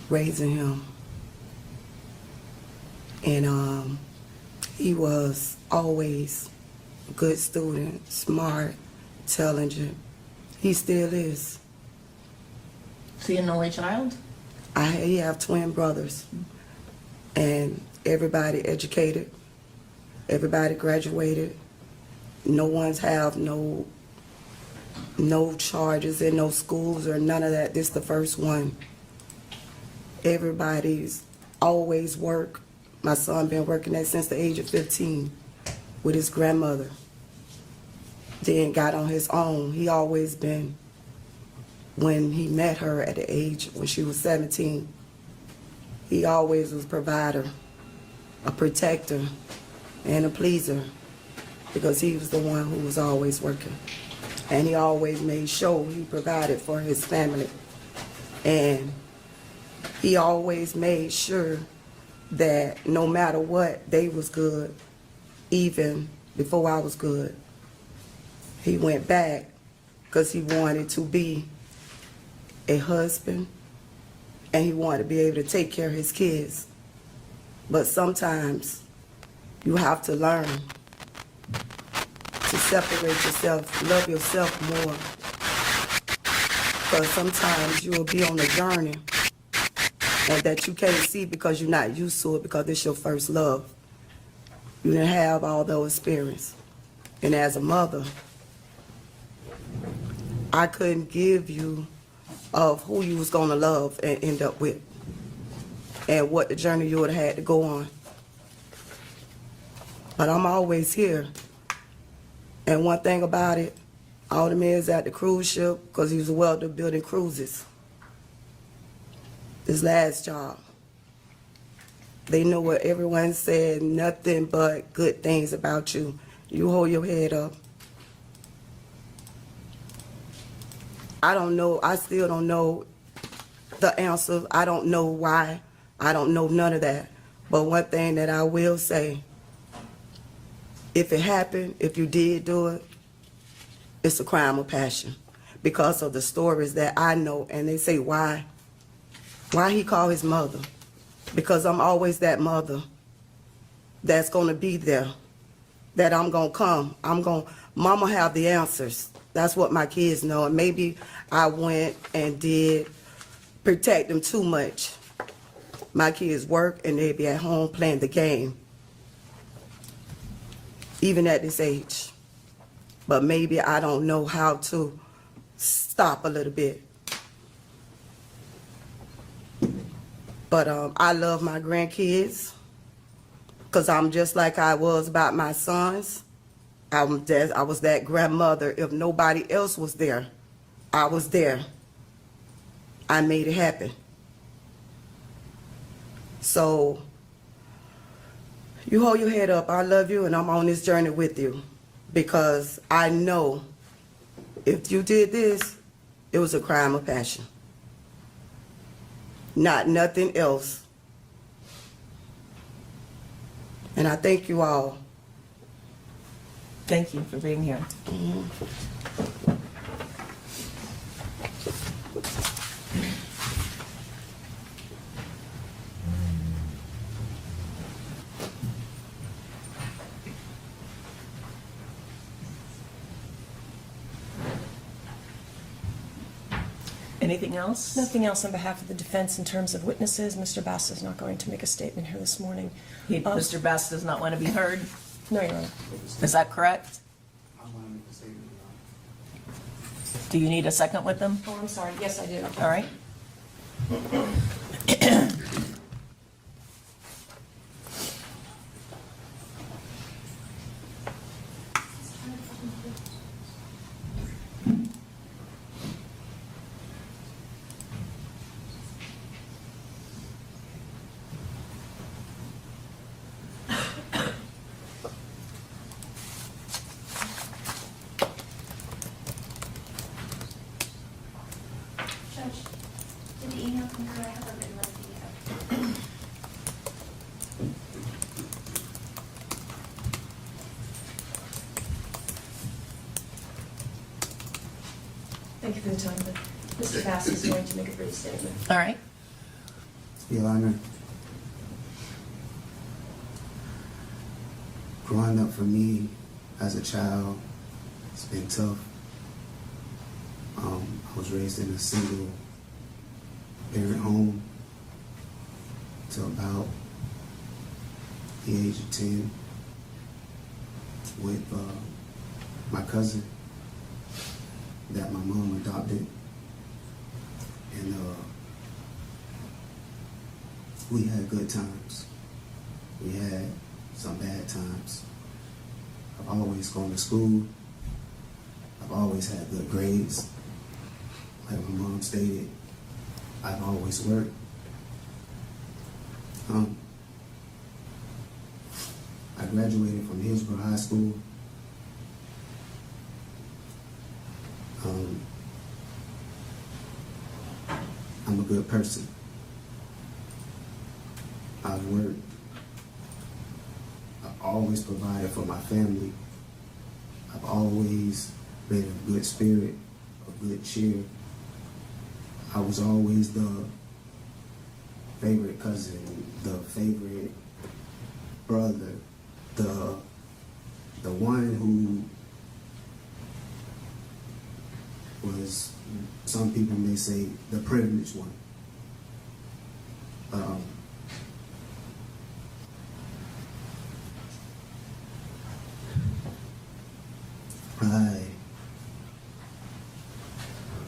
raising him. And he was always a good student, smart, intelligent. He still is. Is he an only child? He have twin brothers, and everybody educated, everybody graduated. No one's have no charges in no schools or none of that. This the first one. Everybody's always work. My son been working that since the age of 15 with his grandmother. Then got on his own. He always been, when he met her at the age when she was 17, he always was a provider, a protector, and a pleaser, because he was the one who was always working. And he always made sure he provided for his family. And he always made sure that no matter what, they was good, even before I was good. He went back because he wanted to be a husband, and he wanted to be able to take care of his kids. But sometimes you have to learn to separate yourself, love yourself more. Because sometimes you'll be on a journey and that you can't see because you're not used to it, because it's your first love. You didn't have all those experience. And as a mother, I couldn't give you of who you was gonna love and end up with, and what the journey you would have had to go on. But I'm always here. And one thing about it, all the men at the cruise ship, because he was a welder building cruises. His last job, they know what everyone said, nothing but good things about you. You hold your head up. I don't know, I still don't know the answer. I don't know why. I don't know none of that. But one thing that I will say, if it happened, if you did do it, it's a crime of passion. Because of the stories that I know, and they say why he called his mother. Because I'm always that mother that's gonna be there, that I'm gonna come. Mama have the answers. That's what my kids know. And maybe I went and did protect them too much. My kids work and they be at home playing the game, even at this age. But maybe I don't know how to stop a little bit. But I love my grandkids, because I'm just like I was about my sons. I was that grandmother. If nobody else was there, I was there. I made it happen. So you hold your head up. I love you, and I'm on this journey with you, because I know if you did this, it was a crime of passion. Not nothing else. And I thank you all. Thank you for being here. Anything else? Nothing else on behalf of the defense in terms of witnesses. Mr. Bass is not going to make a statement here this morning. Mr. Bass does not want to be heard? No, Your Honor. Is that correct? Do you need a second with them? Oh, I'm sorry. Yes, I do. All right. Did the email come through? I haven't been looking yet. Thank you for the time, but Mr. Bass is going to make a brief statement. All right. Your Honor, growing up for me as a child, it's been tough. I was raised in a single parent home till about the age of 10 with my cousin that my mom adopted. And we had good times. We had some bad times. I've always gone to school. I've always had good grades. Like my mom stated, I've always worked. I graduated from Hillsborough High School. I'm a good person. I've worked. I've always provided for my family. I've always been of good spirit, of good cheer. I was always the favorite cousin, the favorite brother, the one who was, some people may say, the privileged one. I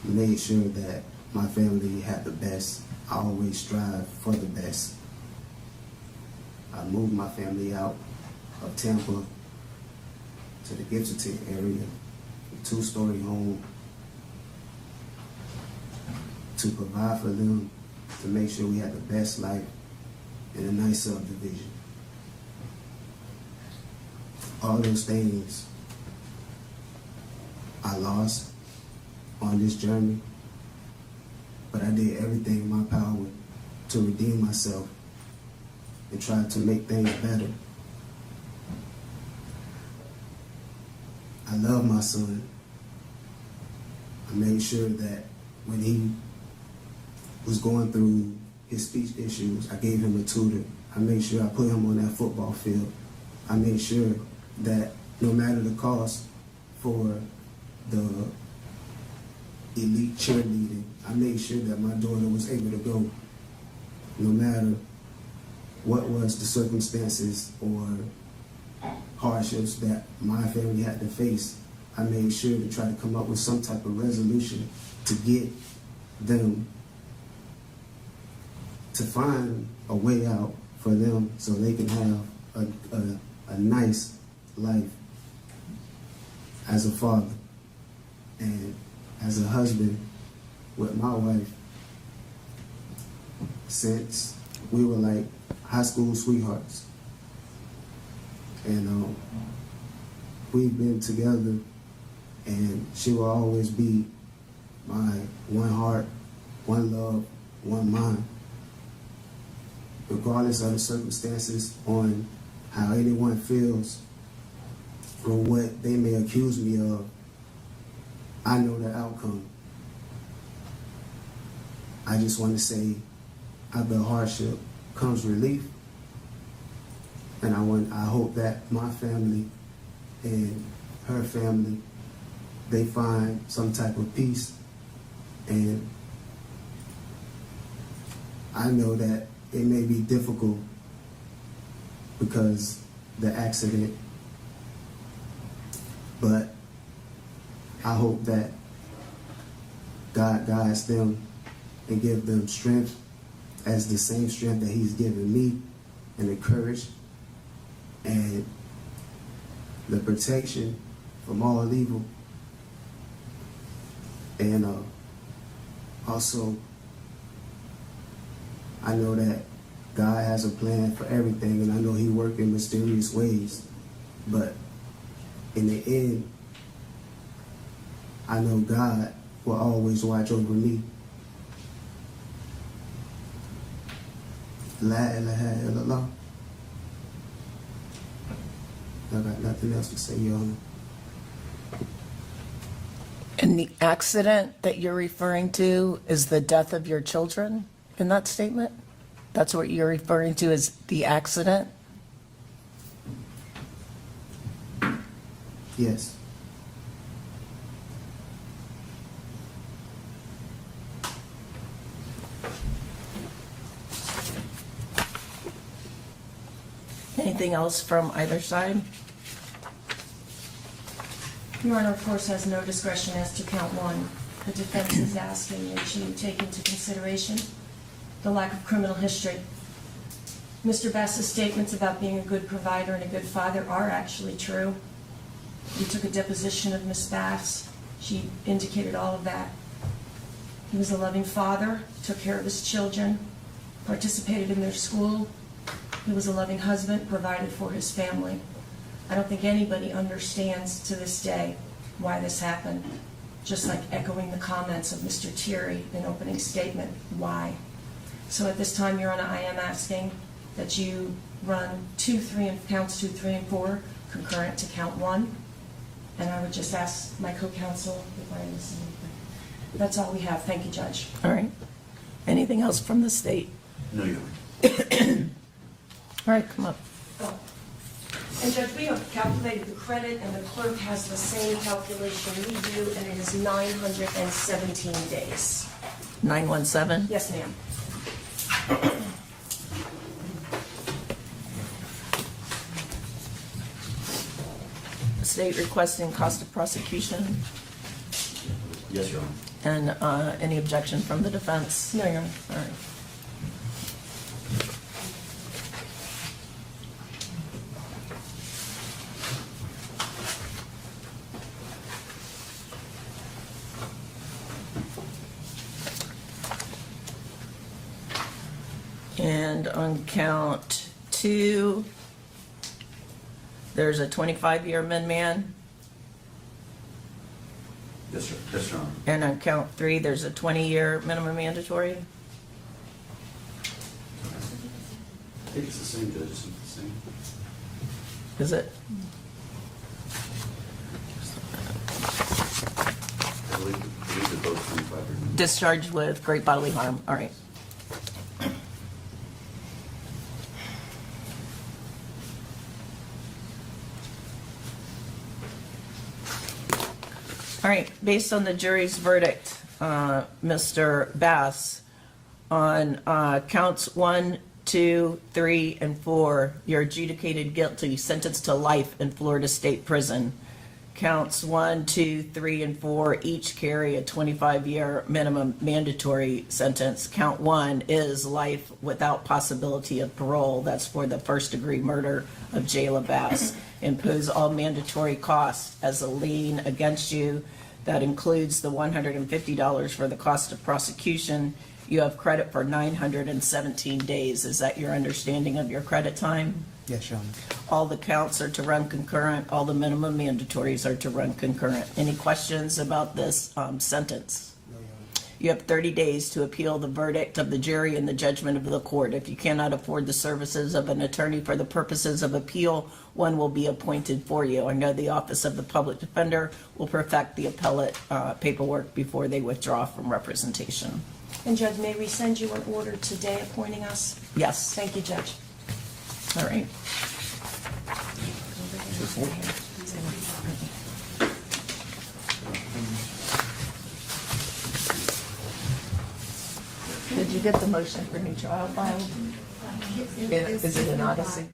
made sure that my family had the best. I always strive for the best. I moved my family out of Tampa to the Gibson area, a 2-story home, to provide for them, to make sure we had the best life in a nice subdivision. All those things I lost on this journey, but I did everything in my power to redeem myself and try to make things better. I love my son. I made sure that when he was going through his speech issues, I gave him a tutor. I made sure I put him on that football field. I made sure that no matter the cost for the elite cheerleading, I made sure that my daughter was able to go, no matter what was the circumstances or hardships that my family had to face. I made sure to try to come up with some type of resolution to get them to find a way out for them so they can have a nice life as a father and as a husband with my wife. Since we were like high school sweethearts, and we've been together, and she will always be my one heart, one love, one mind. Regardless of the circumstances on how anyone feels or what they may accuse me of, I know the outcome. I just want to say, after hardship comes relief, and I hope that my family and her family, they find some type of peace. And I know that it may be difficult because the accident, but I hope that God guides them and give them strength as the same strength that He's given me, and the courage and the protection from all evil. And also, I know that God has a plan for everything, and I know He works in mysterious ways. But in the end, I know God will always watch over me. La ilaha illallah. I got nothing else to say, Your Honor. And the accident that you're referring to is the death of your children in that statement? That's what you're referring to as the accident? Yes. Anything else from either side? Your Honor, of course, has no discretion as to count one. The defense is asking that you take into consideration the lack of criminal history. Mr. Bass's statements about being a good provider and a good father are actually true. We took a deposition of Miss Bass. She indicated all of that. He was a loving father, took care of his children, participated in their school. He was a loving husband, provided for his family. I don't think anybody understands to this day why this happened, just like echoing the comments of Mr. Thierry in opening statement, why. So at this time, Your Honor, I am asking that you run counts 2, 3, and 4 concurrent to count 1. And I would just ask my co-counsel if I missed anything. That's all we have. Thank you, Judge. All right. Anything else from the state? No, Your Honor. All right, come up. And Judge, we have calculated the credit, and the clerk has the same calculation we do, and it is 917 days. 917? Yes, ma'am. State requesting cost of prosecution. Yes, Your Honor. And any objection from the defense? No, Your Honor. All right. And on count 2, there's a 25-year min-man. Yes, sir. Yes, Your Honor. And on count 3, there's a 20-year minimum mandatory. I think it's the same, Judge. It's the same. Is it? I believe they're both 25 years. Discharged with great bodily harm. All right. All right, based on the jury's verdict, Mr. Bass, on counts 1, 2, 3, and 4, you're adjudicated guilty, sentenced to life in Florida State Prison. Counts 1, 2, 3, and 4 each carry a 25-year minimum mandatory sentence. Count 1 is life without possibility of parole. That's for the first-degree murder of Jayla Bass. Impose all mandatory costs as a lien against you. That includes the $150 for the cost of prosecution. You have credit for 917 days. Is that your understanding of your credit time? Yes, Your Honor. All the counts are to run concurrent. All the minimum mandatories are to run concurrent. Any questions about this sentence? You have 30 days to appeal the verdict of the jury and the judgment of the court. If you cannot afford the services of an attorney for the purposes of appeal, one will be appointed for you. I know the Office of the Public Defender will perfect the appellate paperwork before they withdraw from representation. And Judge, may we send you an order today appointing us? Yes. Thank you, Judge. All right. Did you get the motion for new trial filed? Is it an odyssey?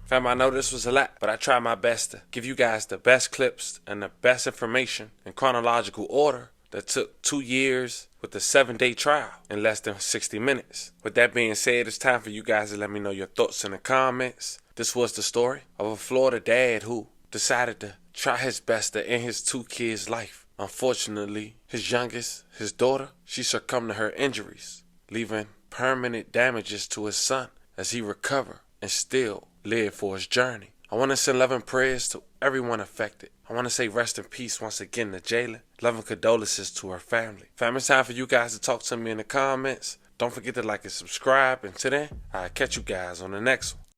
Fam, I know this was a lot, but I tried my best to give you guys the best clips and the best information in chronological order that took 2 years with a 7-day trial in less than 60 minutes. With that being said, it's time for you guys to let me know your thoughts in the comments. This was the story of a Florida dad who decided to try his best to end his 2 kids' life. Unfortunately, his youngest, his daughter, she succumbed to her injuries, leaving permanent damages to his son as he recovered and still live for his journey. I want to send love and prayers to everyone affected. I want to say rest in peace once again to Jayla. Love and condolences to her family. Fam, it's time for you guys to talk to me in the comments. Don't forget to like and subscribe. And till then, I'll catch you guys on the next one.